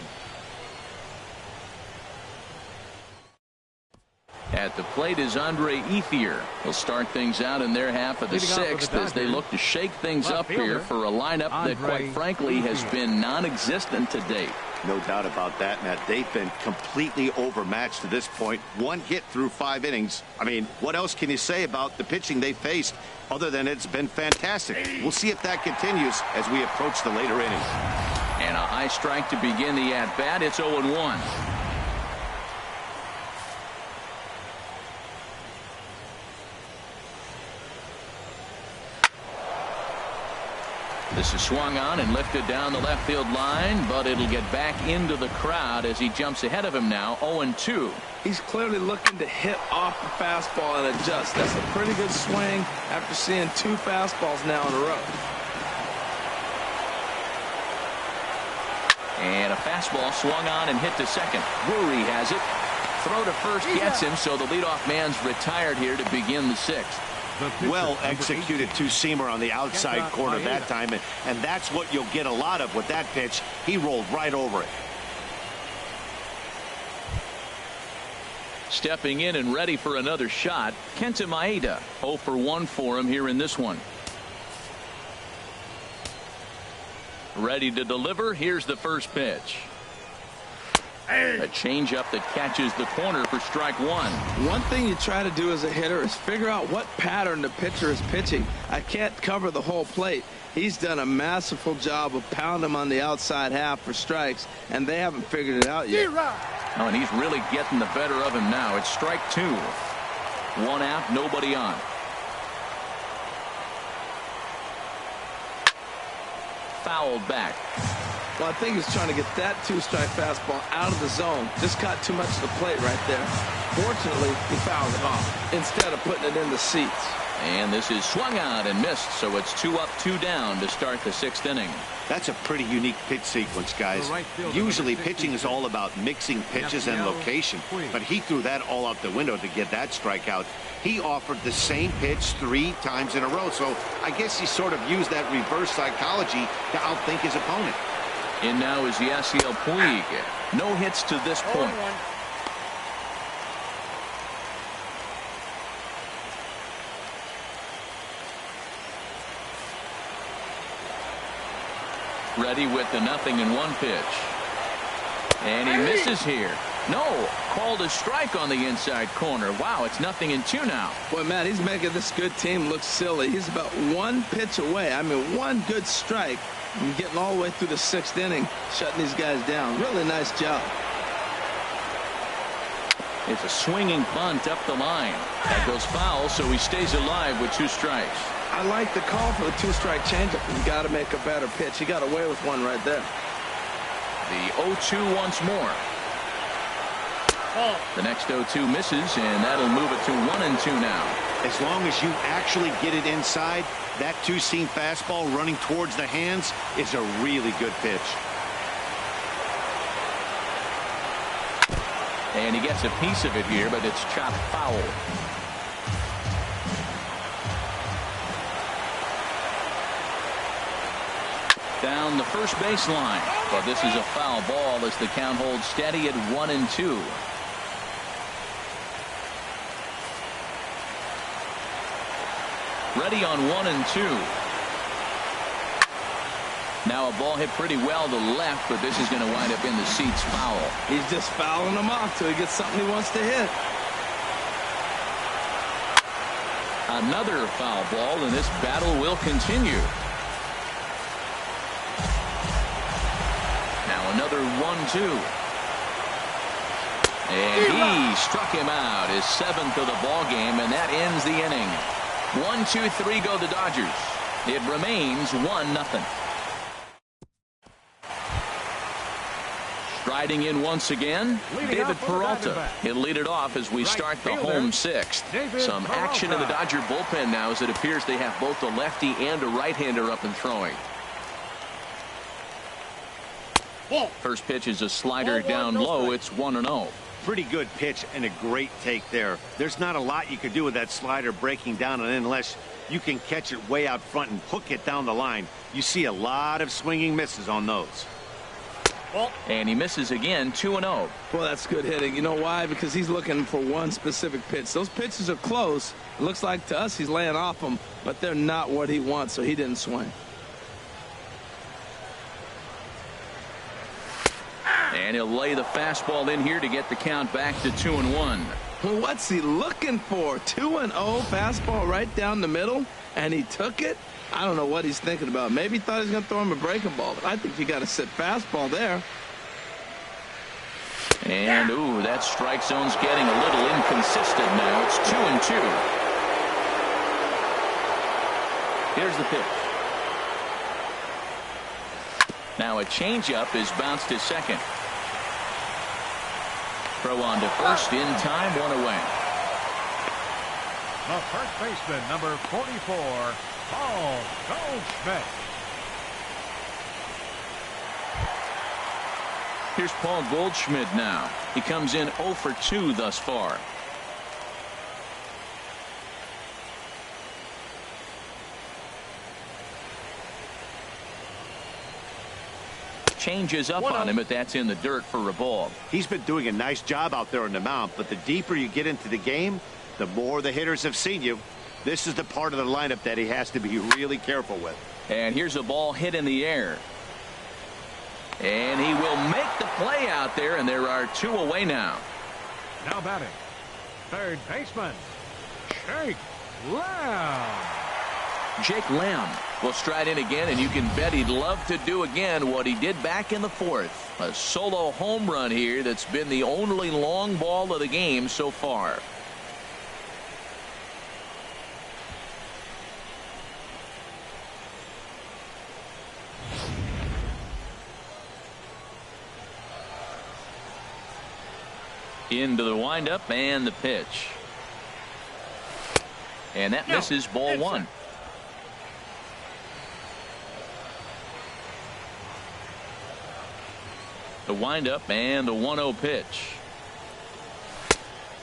At the plate is Andre Ethier. He'll start things out in their half of the 6th as they look to shake things up here for a lineup that, quite frankly, has been non-existent to date. No doubt about that, Matt. They've been completely overmatched to this point. 1 hit through 5 innings. I mean, what else can you say about the pitching they faced other than it's been fantastic? We'll see if that continues as we approach the later innings. And a high strike to begin the at-bat. It's 0-1. This is swung on and lifted down the left field line, but it'll get back into the crowd as he jumps ahead of him now. 0-2. He's clearly looking to hit off the fastball and adjust. That's a pretty good swing after seeing 2 fastballs now in a row. And a fastball swung on and hit to second. Drury has it. Throw to first gets him, so the leadoff man's retired here to begin the sixth. Well executed two-seamer on the outside corner that time, and that's what you'll get a lot of with that pitch. He rolled right over it. Stepping in and ready for another shot, Kenta Maeda. 0 for 1 for him here in this one. Ready to deliver. Here's the first pitch. A changeup that catches the corner for strike one. One thing you try to do as a hitter is figure out what pattern the pitcher is pitching. I can't cover the whole plate. He's done a masterful job of pounding him on the outside half for strikes, and they haven't figured it out yet. Oh, and he's really getting the better of him now. It's strike two. One out, nobody on. Fouled back. Well, I think he's trying to get that two-strike fastball out of the zone. Just caught too much of the plate right there. Fortunately, he fouled it off instead of putting it in the seats. And this is swung out and missed, so it's 2 up, 2 down to start the sixth inning. That's a pretty unique pitch sequence, guys. Usually pitching is all about mixing pitches and location, but he threw that all out the window to get that strikeout. He offered the same pitch 3 times in a row, so I guess he sort of used that reverse psychology to outthink his opponent. In now is Yasiel Puig. No hits to this point. Ready with the 0-1 pitch. And he misses here. No, called a strike on the inside corner. Wow, it's 0-2 now. Boy, Matt, he's making this good team look silly. He's about 1 pitch away. I mean, 1 good strike. And getting all the way through the 6th inning, shutting these guys down. Really nice job. It's a swinging bunt up the line. That goes foul, so he stays alive with 2 strikes. I like the call for the 2-strike changeup. You got to make a better pitch. He got away with one right there. The 0-2 once more. The next 0-2 misses, and that'll move it to 1-2 now. As long as you actually get it inside, that two-seam fastball running towards the hands is a really good pitch. And he gets a piece of it here, but it's chopped foul. Down the first baseline, but this is a foul ball as the count holds steady at 1-2. Ready on 1-2. Now a ball hit pretty well to left, but this is going to wind up in the seats foul. He's just fouling them off till he gets something he wants to hit. Another foul ball, and this battle will continue. Now another 1-2. And he struck him out, his 7th of the ball game, and that ends the inning. 1-2-3 go the Dodgers. It remains 1-0. Striding in once again, David Peralta. He'll lead it off as we start the home 6th. Some action in the Dodger bullpen now as it appears they have both a lefty and a right-hander up and throwing. First pitch is a slider down low. It's 1-0. Pretty good pitch and a great take there. There's not a lot you could do with that slider breaking down, and unless you can catch it way out front and hook it down the line, you see a lot of swinging misses on those. And he misses again, 2-0. Well, that's good hitting. You know why? Because he's looking for one specific pitch. Those pitches are close. It looks like to us he's laying off them, but they're not what he wants, so he didn't swing. And he'll lay the fastball in here to get the count back to 2-1. Well, what's he looking for? 2-0 fastball right down the middle, and he took it? I don't know what he's thinking about. Maybe he thought he was going to throw him a breaking ball, but I think you got to sit fastball there. And, ooh, that strike zone's getting a little inconsistent now. It's 2-2. Here's the pitch. Now a changeup is bounced to second. Throw on to first in time, 1 away. The first baseman, number 44, Paul Goldschmidt. Here's Paul Goldschmidt now. He comes in 0 for 2 thus far. Changes up on him, but that's in the dirt for a ball. He's been doing a nice job out there on the mound, but the deeper you get into the game, the more the hitters have seen you. This is the part of the lineup that he has to be really careful with. And here's a ball hit in the air. And he will make the play out there, and there are 2 away now. Now batting, third baseman, Jake Lamb. Jake Lamb will stride in again, and you can bet he'd love to do again what he did back in the 4th. A solo home run here that's been the only long ball of the game so far. Into the windup and the pitch. And that misses, ball 1. The windup and the 1-0 pitch.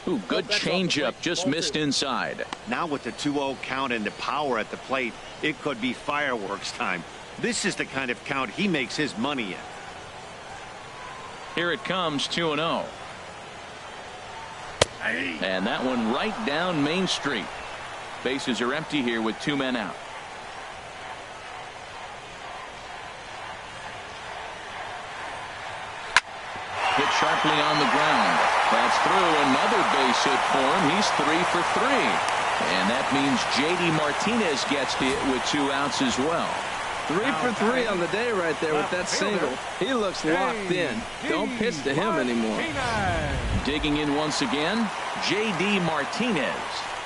Ooh, good changeup, just missed inside. Now with the 2-0 count and the power at the plate, it could be fireworks time. This is the kind of count he makes his money in. Here it comes, 2-0. And that one right down Main Street. Bases are empty here with 2 men out. Hit sharply on the ground. That's through. Another base hit for him. He's 3 for 3. And that means J.D. Martinez gets hit with 2 outs as well. 3 for 3 on the day right there with that single. He looks locked in. Don't pitch to him anymore. Digging in once again, J.D. Martinez.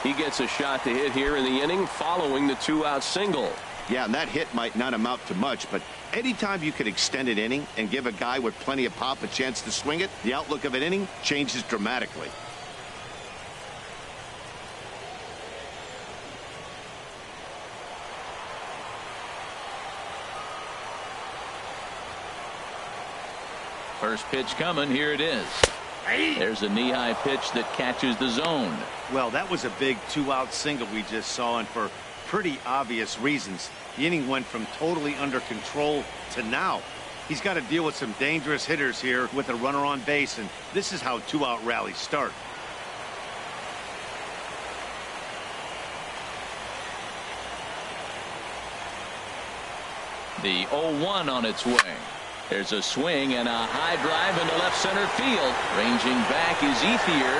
He gets a shot to hit here in the inning following the 2-out single. Yeah, and that hit might not amount to much, but anytime you can extend an inning and give a guy with plenty of pop a chance to swing it, the outlook of an inning changes dramatically. First pitch coming. Here it is. There's a knee-high pitch that catches the zone. Well, that was a big 2-out single we just saw, and for pretty obvious reasons. The inning went from totally under control to now. He's got to deal with some dangerous hitters here with a runner on base, and this is how 2-out rallies start. The 0-1 on its way. There's a swing and a high drive into left center field. Ranging back is Ethier.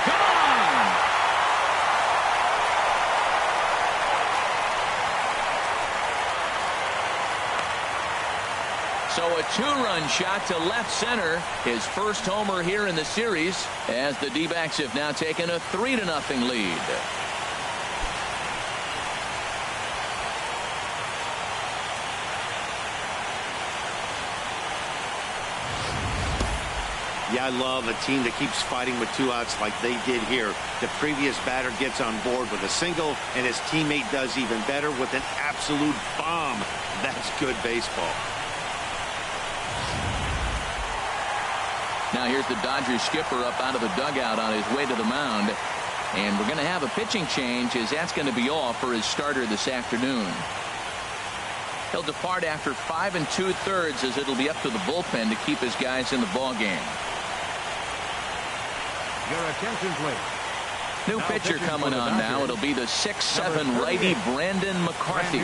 Gone! So a 2-run shot to left center. His first homer here in the series, as the D-backs have now taken a 3-0 lead. Yeah, I love a team that keeps fighting with 2 outs like they did here. The previous batter gets on board with a single, and his teammate does even better with an absolute bomb. That's good baseball. Now here's the Dodgers skipper up out of the dugout on his way to the mound. And we're going to have a pitching change, as that's going to be all for his starter this afternoon. He'll depart after 5 2/3, as it'll be up to the bullpen to keep his guys in the ball game. Your attention, please. New pitcher coming on now. It'll be the 6'7" righty Brandon McCarthy.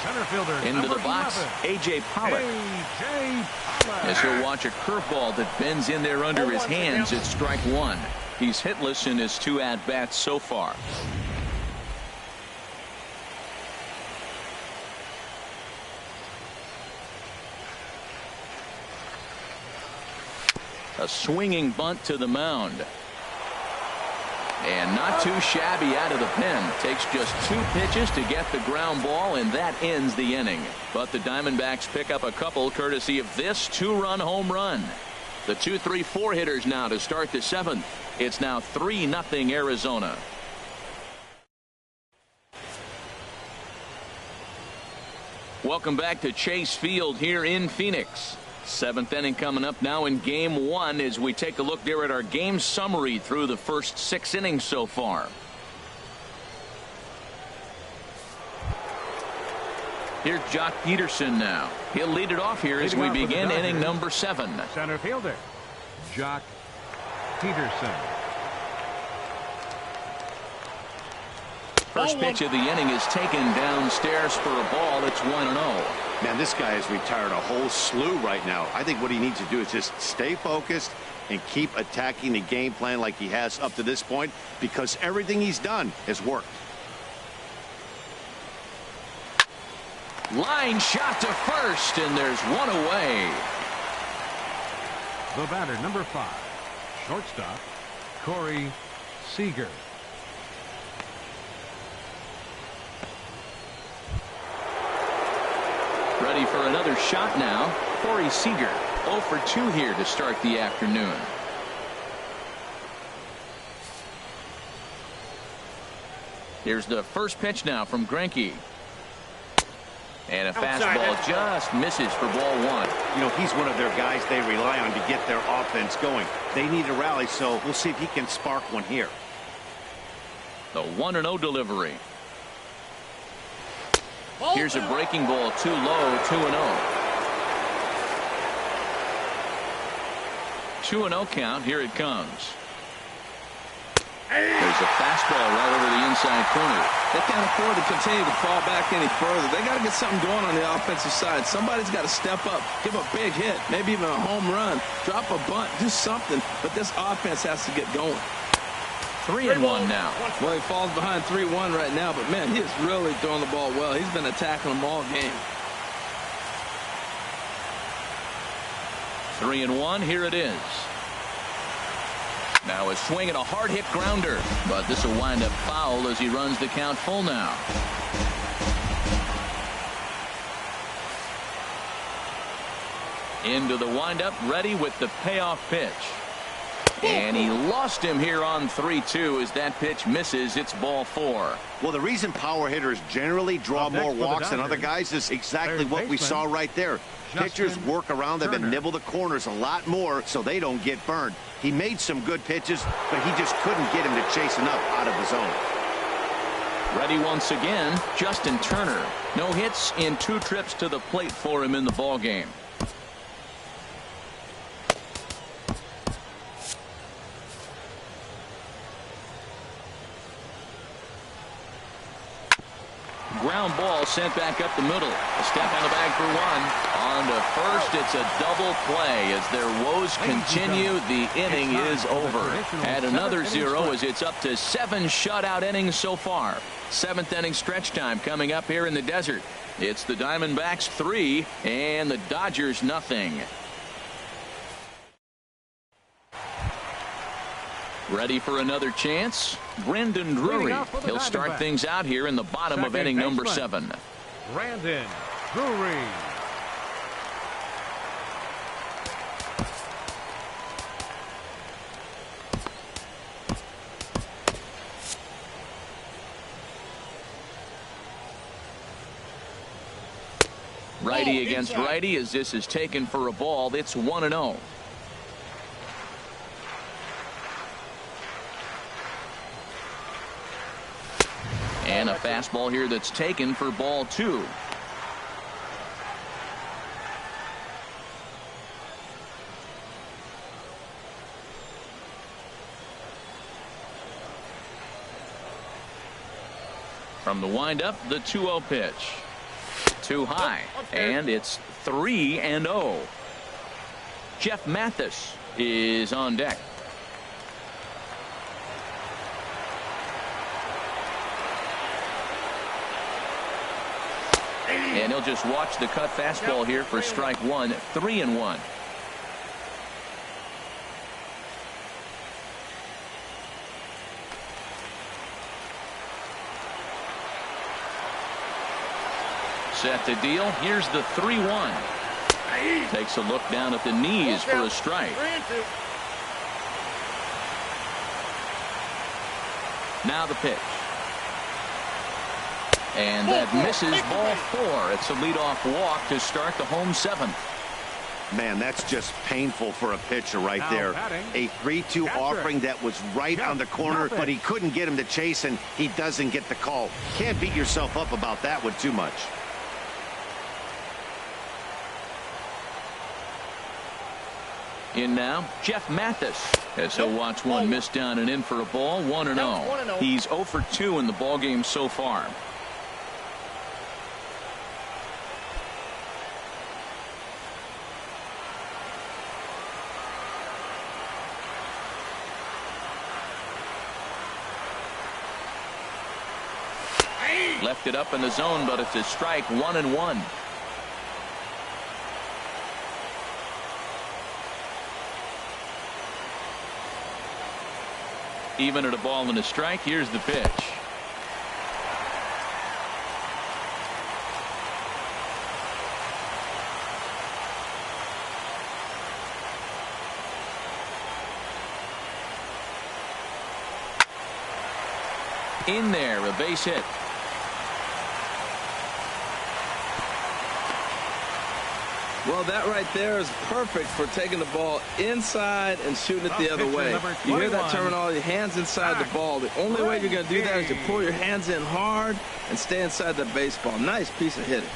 Center fielder, into the box, 11. A.J. Pollock. As he'll watch a curveball that bends in there under his hands. It's strike 1. He's hitless in his 2 at-bats so far. A swinging bunt to the mound. And not too shabby out of the pen. Takes just 2 pitches to get the ground ball, and that ends the inning. But the Diamondbacks pick up a couple courtesy of this 2-run home run. The 2, 3, 4 hitters now to start the 7th. It's now 3-0 Arizona. Welcome back to Chase Field here in Phoenix. 7th inning coming up now in game 1 as we take a look there at our game summary through the first 6 innings so far. Here's Jock Peterson now. He'll lead it off here as we begin inning number 7. Center fielder, Jock Peterson. First pitch of the inning is taken downstairs for a ball. It's 1-0. Man, this guy has retired a whole slew right now. I think what he needs to do is just stay focused and keep attacking the game plan like he has up to this point, because everything he's done has worked. Line shot to first, and there's one away. The batter, number 5, shortstop, Corey Seager. Ready for another shot now. Corey Seager, 0 for 2 here to start the afternoon. Here's the first pitch now from Greinke. And a fastball just misses for ball 1. You know, he's one of their guys they rely on to get their offense going. They need a rally, so we'll see if he can spark one here. The 1-0 delivery. Here's a breaking ball too low, 2-0. 2-0 count. Here it comes. There's a fastball right over the inside corner. They can't afford to continue to fall back any further. They got to get something going on the offensive side. Somebody's got to step up, give a big hit, maybe even a home run, drop a bunt, do something. But this offense has to get going. 3-1 now. Well, he falls behind 3-1 right now, but man, he is really throwing the ball well. He's been attacking them all game. 3-1. Here it is. Now a swing and a hard hit grounder, but this will wind up foul as he runs the count full now. Into the windup, ready with the payoff pitch. And he lost him here on 3-2 as that pitch misses. It's ball 4. Well, the reason power hitters generally draw more walks than other guys is exactly what we saw right there. Pitchers work around them and nibble the corners a lot more so they don't get burned. He made some good pitches, but he just couldn't get him to chase enough out of the zone. Ready once again, Justin Turner. No hits in 2 trips to the plate for him in the ballgame. Ground ball sent back up the middle. A step on the bag for 1. On to first. It's a double play as their woes continue. The inning is over. At another 0 as it's up to 7 shutout innings so far. 7th inning stretch time coming up here in the desert. It's the Diamondbacks 3 and the Dodgers nothing. Ready for another chance? Brendan Drury. He'll start things out here in the bottom of inning number 7. Brandon Drury. Righty against righty as this is taken for a ball. It's 1-0. And a fastball here that's taken for ball 2. From the windup, the 2-0 pitch. Too high, and it's 3-0. Jeff Mathis is on deck. And he'll just watch the cut fastball here for strike 1. 3-1. Set to deal. Here's the 3-1. Takes a look down at the knees for a strike. 3-2. Now the pitch. And that misses ball 4. It's a leadoff walk to start the home 7th. Man, that's just painful for a pitcher right Now there. batting, A 3-2 offering that was right on the corner, but he couldn't get him to chase, and he doesn't get the call. Can't beat yourself up about that one too much. In now, Jeff Mathis, as he'll watch one miss down and in for a ball, 1-0. He's 0 for 2 in the ballgame so far. Left it up in the zone, but it's a strike, 1-1. Even at a ball and a strike, here's the pitch. In there, a base hit. Well, that right there is perfect for taking the ball inside and shooting it the other way. You hear that terminology, hands inside the ball. The only way you're going to do that is to pull your hands in hard and stay inside the baseball. Nice piece of hitting.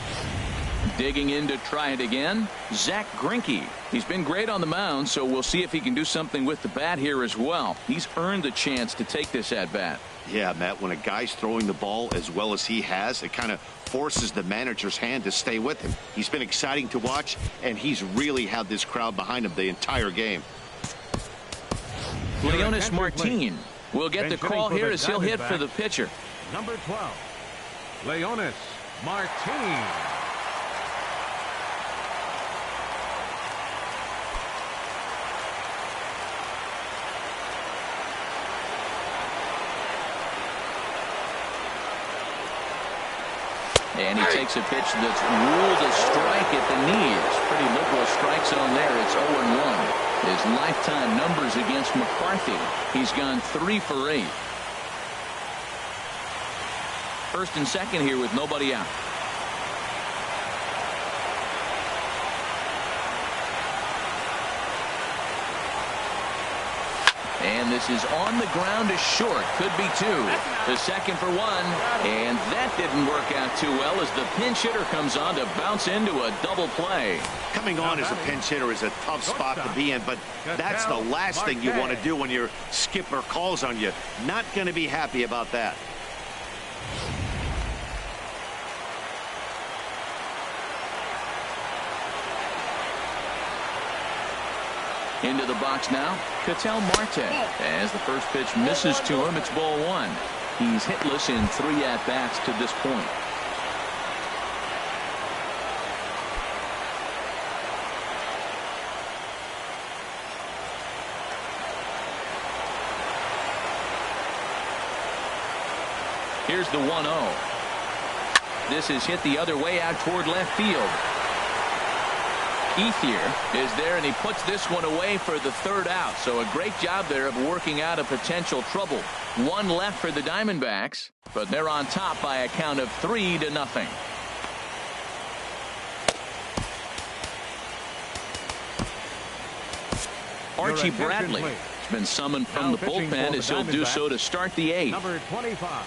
Digging in to try it again, Zach Greinke. He's been great on the mound, so we'll see if he can do something with the bat here as well. He's earned the chance to take this at bat. Yeah, Matt, when a guy's throwing the ball as well as he has, it kind of forces the manager's hand to stay with him. He's been exciting to watch, and he's really had this crowd behind him the entire game. Leonis Martin will get the call here as he'll hit for the pitcher. Number 12, Leonis Martin. And he takes a pitch that's ruled a strike at the knees. Pretty liberal strike zone there. It's 0-1. His lifetime numbers against McCarthy. He's gone 3 for 8. First and second here with nobody out. And this is on the ground to short. Could be 2. The second for 1. And that didn't work out too well as the pinch hitter comes on to bounce into a double play. Coming on as a pinch hitter is a tough spot to be in, but that's the last thing you want to do when your skipper calls on you. Not going to be happy about that. Into the box now, Ketel Marte. As the first pitch misses to him, it's ball 1. He's hitless in 3 at-bats to this point. Here's the 1-0. This is hit the other way out toward left field. Ethier is there, and he puts this one away for the 3rd out. So a great job there of working out a potential trouble. 1 left for the Diamondbacks, but they're on top by a count of 3-0. Archie Bradley has been summoned from the bullpen as he'll do so to start the 8th. Number 25,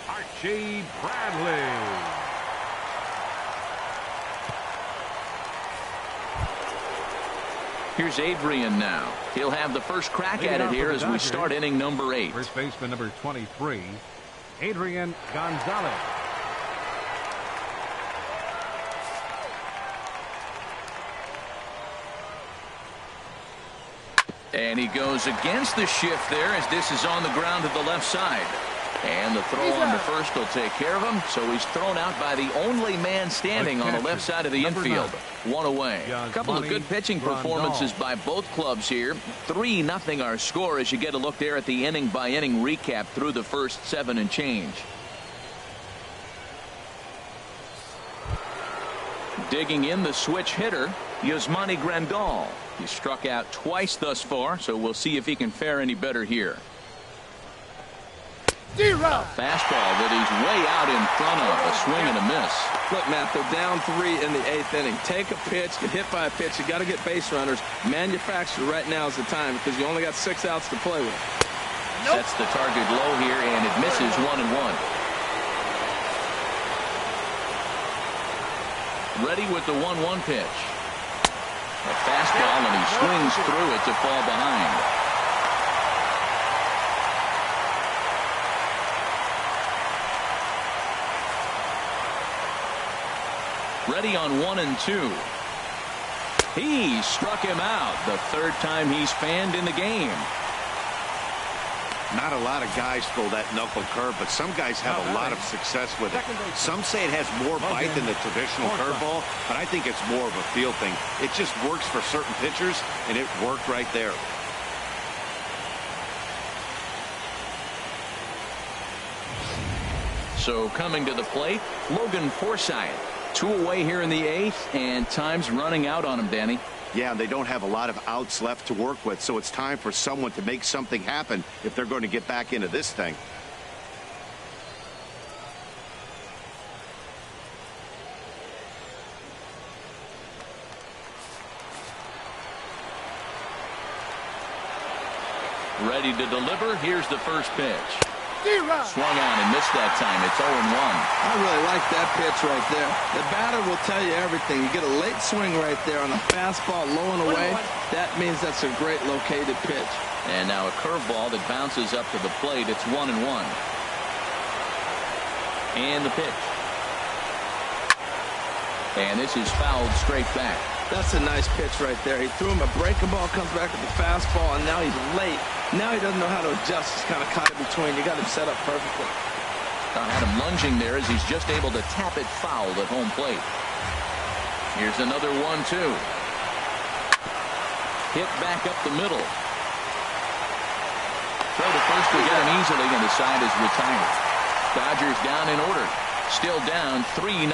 Archie Bradley. Here's Adrian now. He'll have the first crack at it here as we start inning number 8. First baseman number 23, Adrian Gonzalez. And he goes against the shift there as this is on the ground to the left side. And the throw on to first will take care of him. So he's thrown out by the only man standing on the left side of the infield. 1 away. A couple of good pitching performances by both clubs here. 3-0 our score as you get a look there at the inning-by-inning recap through the first 7 and change. Digging in, the switch hitter, Yasmani Grandal. He's struck out twice thus far, so we'll see if he can fare any better here. A fastball that he's way out in front of. A swing and a miss. Look, Matt, they're down 3 in the 8th inning. Take a pitch, get hit by a pitch. You got to get base runners. Manufacture right now is the time because you only got 6 outs to play with. Sets the target low here, and it misses 1-1. Ready with the 1-1 pitch. A fastball, and he swings through it to fall behind. Ready on 1-2. He struck him out. The 3rd time he's fanned in the game. Not a lot of guys throw that knuckle curve, but some guys have a lot of success with it. Some say it has more bite than the traditional curveball, but I think it's more of a feel thing. It just works for certain pitchers, and it worked right there. So coming to the plate, Logan Forsythe. 2 away here in the 8th, and time's running out on him, Danny. Yeah, they don't have a lot of outs left to work with, so it's time for someone to make something happen if they're going to get back into this thing. Ready to deliver. Here's the first pitch. Swung on and missed that time. It's 0-1. I really like that pitch right there. The batter will tell you everything. You get a late swing right there on a fastball low and away. That means that's a great located pitch. And now a curveball that bounces up to the plate. It's 1-1. And the pitch. And this is fouled straight back. That's a nice pitch right there. He threw him a breaking ball, comes back with the fastball, and now he's late. Now he doesn't know how to adjust. He's kind of caught in between. You got him set up perfectly. Had him lunging there as he's just able to tap it foul at home plate. Here's another 1-2. Hit back up the middle. Throw to first will get him easily, and the side is retired. Dodgers down in order. Still down 3-0.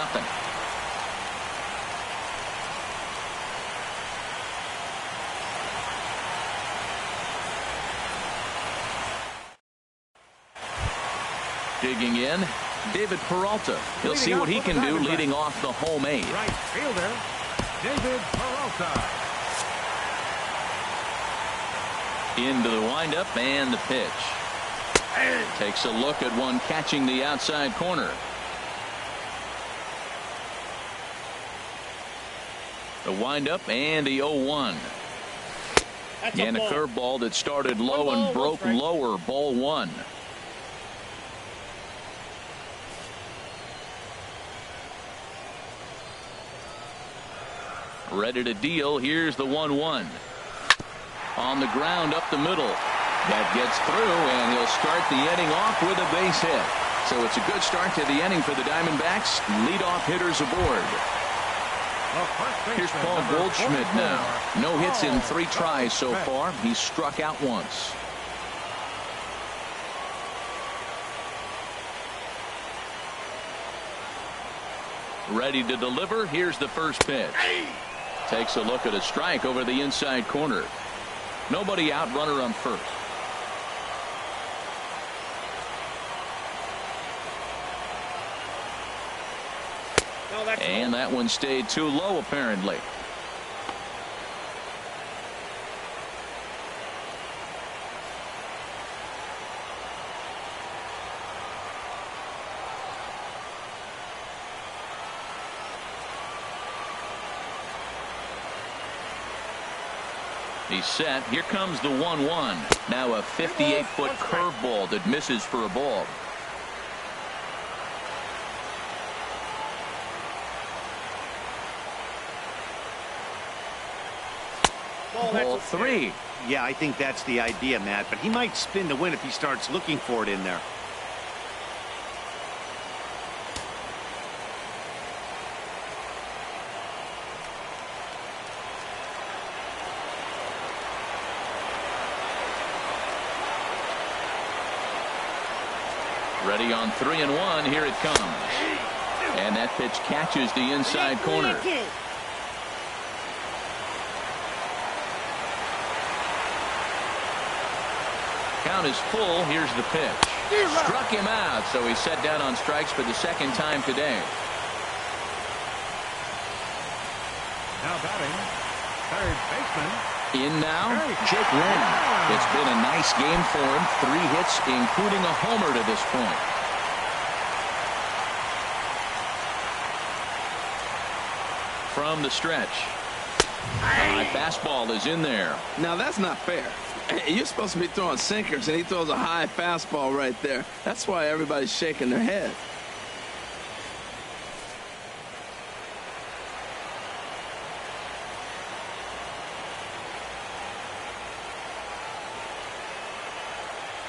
Digging in, David Peralta. He'll see what he can do leading off the home 8. Right fielder, David Peralta. Into the windup and the pitch. Takes a look at one catching the outside corner. The windup and the 0-1. And a curveball that started low and broke lower. Ball 1. Ready to deal. Here's the 1-1. On the ground up the middle. That gets through, and he'll start the inning off with a base hit. So it's a good start to the inning for the Diamondbacks. Leadoff hitters aboard. Here's Paul Goldschmidt now. No hits in 3 tries so far. He's struck out once. Ready to deliver. Here's the first pitch. Takes a look at a strike over the inside corner. Nobody out, runner on first. And that one stayed too low, apparently. He's set. Here comes the 1-1. Now a 58-foot curveball that misses for a ball. Ball 3. Yeah, I think that's the idea, Matt, but he might spin to win if he starts looking for it in there. Ready on 3-1. Here it comes. And That pitch catches the inside corner. Count is full. Here's the pitch. Struck him out, so he's set down on strikes for the second time today. Now batting, third baseman. In now, Jake Lynn. It's been a nice game for him. 3 hits, including a homer to this point. From the stretch. High fastball is in there. Now that's not fair. You're supposed to be throwing sinkers, and he throws a high fastball right there. That's why everybody's shaking their head.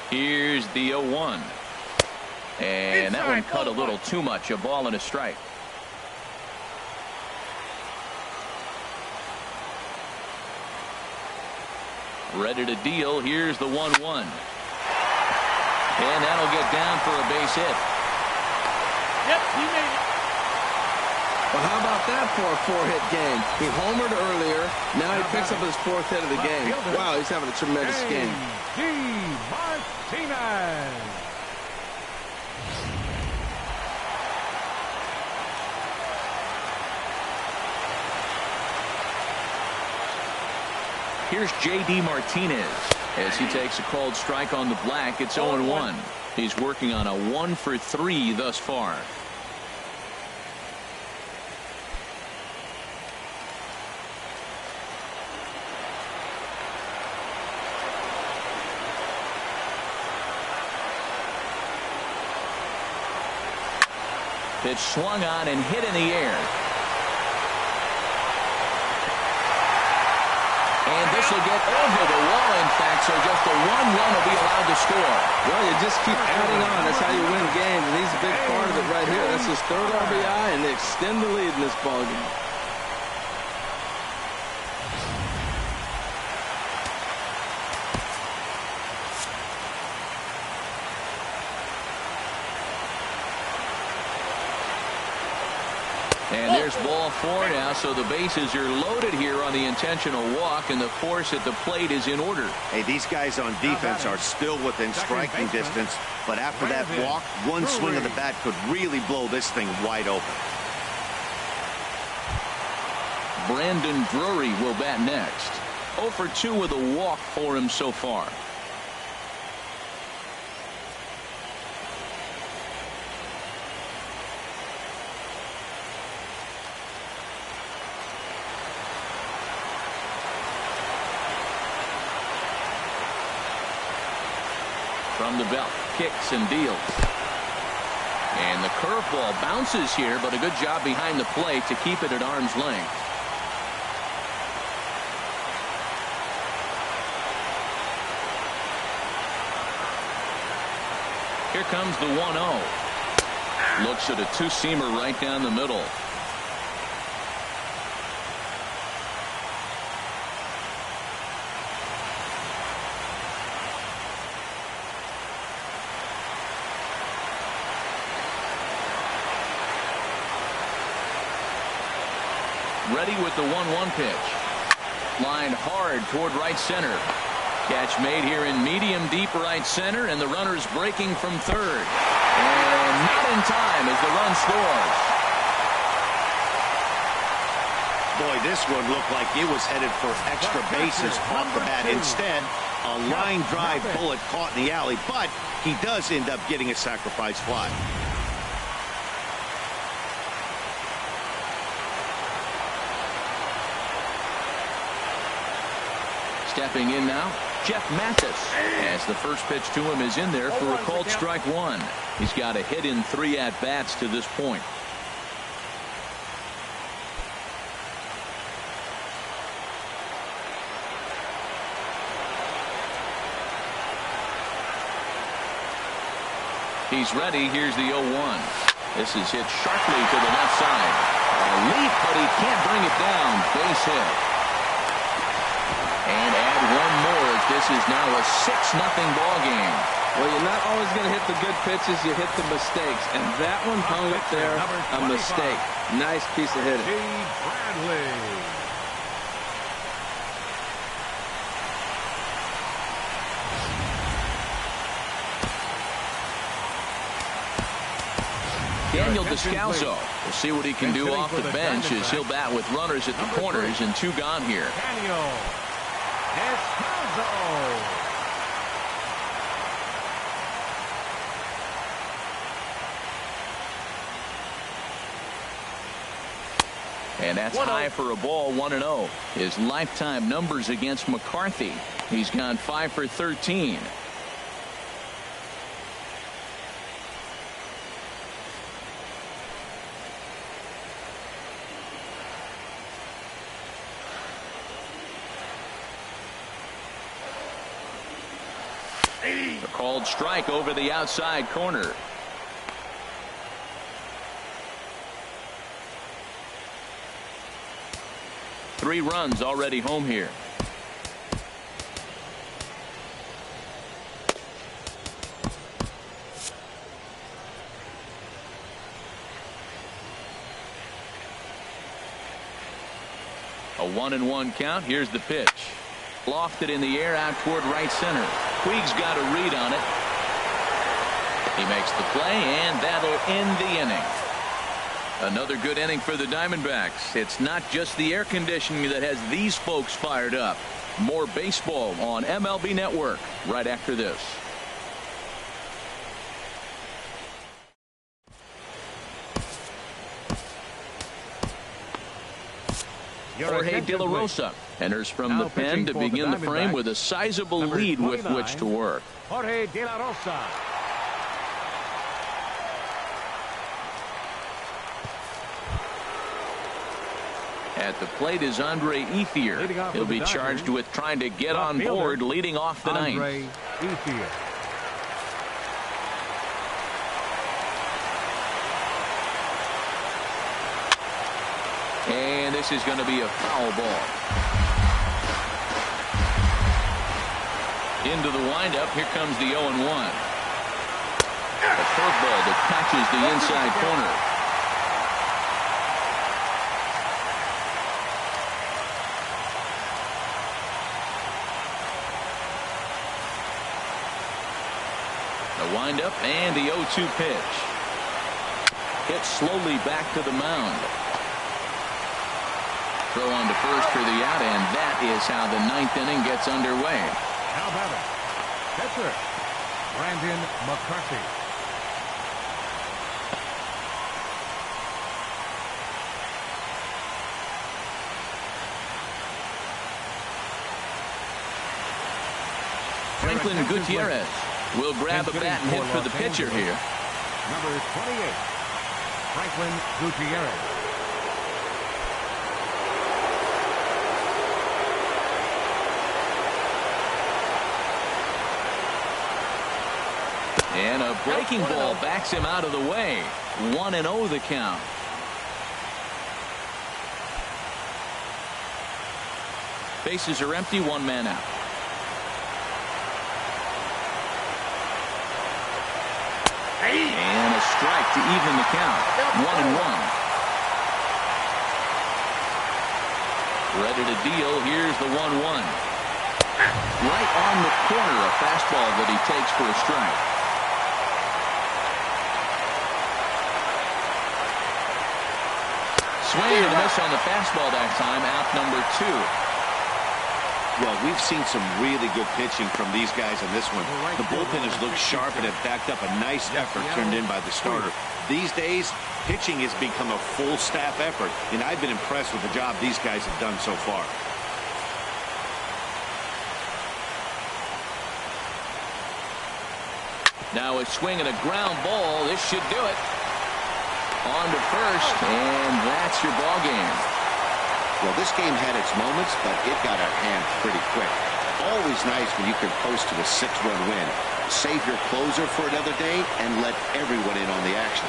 Here's the 0-1. And that one cut a little too much. A ball and a strike. Ready to deal. Here's the 1-1. And that'll get down for a base hit. Yep, he made it. Well, how about that for a 4-hit game? He homered earlier. Now he picks up his 4th hit of the game. Wow, he's having a tremendous game. Martinez. Here's J.D. Martinez as he takes a called strike on the black. It's 0-1. He's working on a 1-for-3 thus far. Pitch swung on and hit in the air. And this will get over the wall, in fact, so just a 1 run will be allowed to score. Well, you just keep adding on. That's how you win games, and he's a big part of it right here. That's his 3rd RBI, and they extend the lead in this ballgame. And there's ball 4 now, so the bases are loaded here on the intentional walk, and the force at the plate is in order. Hey, these guys on defense are still within striking distance, but after that walk, one swing of the bat could really blow this thing wide open. Brandon Drury will bat next. 0 for 2 with a walk for him so far. From the belt, kicks and deals. And the curveball bounces here, but a good job behind the plate to keep it at arm's length. Here comes the 1-0. Looks at a 2-seamer right down the middle. Ready with the 1-1 pitch. Lined hard toward right center. Catch made here in medium deep right center, and the runner's breaking from third. And not in time as the run scores. Boy, this one looked like it was headed for extra bases off the bat. Instead, a line drive bullet caught in the alley, but he does end up getting a sacrifice fly. Stepping in now, Jeff Mathis, as the first pitch to him is in there for a called strike 1. He's got a hit in 3 at-bats to this point. He's ready. Here's the 0-1. This is hit sharply to the left side. A leap, but he can't bring it down. Base hit. And add one more as this is now a 6-0 ball game. Well, you're not always going to hit the good pitches. You hit the mistakes. And that one hung up there, a mistake. Nice piece of hitting. Bradley. Daniel Descalso. We'll see what he can do off the bench as he'll bat with runners at the corners and 2 gone here. Daniel Descalso. And that's high for a ball, 1-0. His lifetime numbers against McCarthy. He's gone 5 for 13. A called strike over the outside corner. Three runs already home here. A 1-1 count. Here's the pitch. Lofted in the air out toward right center. Puig's got a read on it. He makes the play, and that'll end the inning. Another good inning for the Diamondbacks. It's not just the air conditioning that has these folks fired up. More baseball on MLB Network right after this. Jorge De La Rosa enters from the pen to begin the frame with a sizable lead with which to work. Jorge De La Rosa. At the plate is Andre Ethier. He'll be charged with trying to get on board leading off the ninth. Ethier. And this is going to be a foul ball. Into the windup. Here comes the 0-1. A curveball that catches the inside corner. The windup and the 0-2 pitch. Hit slowly back to the mound. Throw on to first for the out, and that is how the ninth inning gets underway. How about it? Pitcher Brandon McCarthy. Franklin Gutierrez will grab a bat and hit for the pitcher here. Number 28, Franklin Gutierrez. And a breaking ball backs him out of the way. 1-0 the count. Bases are empty, 1 man out. And a strike to even the count. 1-1. Ready to deal. Here's the 1-1. Right on the corner, a fastball that he takes for a strike. Swing and a miss on the fastball that time. Out number 2. Well, we've seen some really good pitching from these guys in this one. The bullpen has looked sharp and have backed up a nice effort turned in by the starter. These days, pitching has become a full staff effort, and I've been impressed with the job these guys have done so far. Now a swing and a ground ball. This should do it. On to first, and that's your ball game. Well, this game had its moments, but it got out of hand pretty quick. Always nice when you can post to a 6-run win. Save your closer for another day and let everyone in on the action.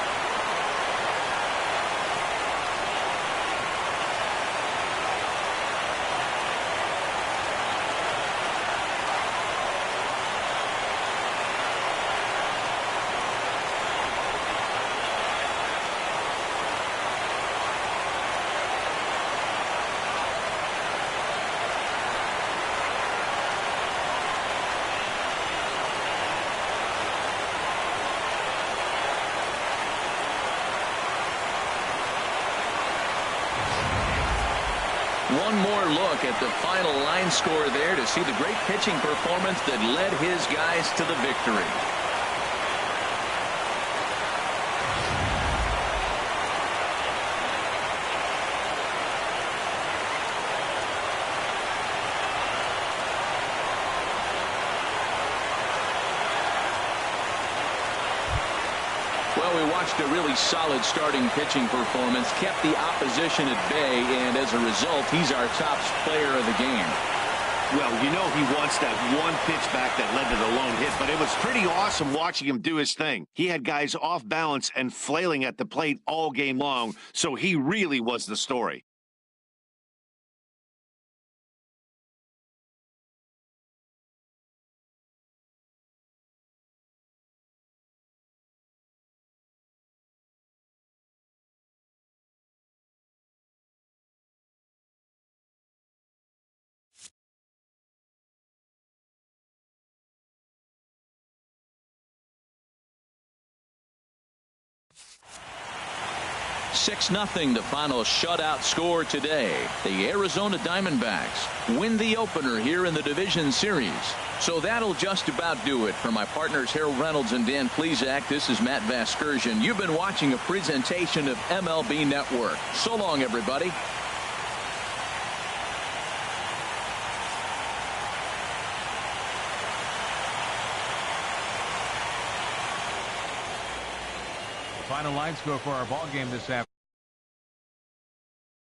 One more look at the final line score there to see the great pitching performance that led his guys to the victory. Well, we watched a really solid starting pitching performance, kept the opposition at bay, and as a result, he's our top player of the game. Well, you know he wants that one pitch back that led to the lone hit, but it was pretty awesome watching him do his thing. He had guys off balance and flailing at the plate all game long, so he really was the story. Six 0 the final shutout score today. The Arizona Diamondbacks win the opener here in the division series. So that'll just about do it. For my partners Harold Reynolds and Dan Plesac, this is Matt Vasgersian. You've been watching a presentation of MLB Network. So long, everybody. Final line score for our ball game this afternoon.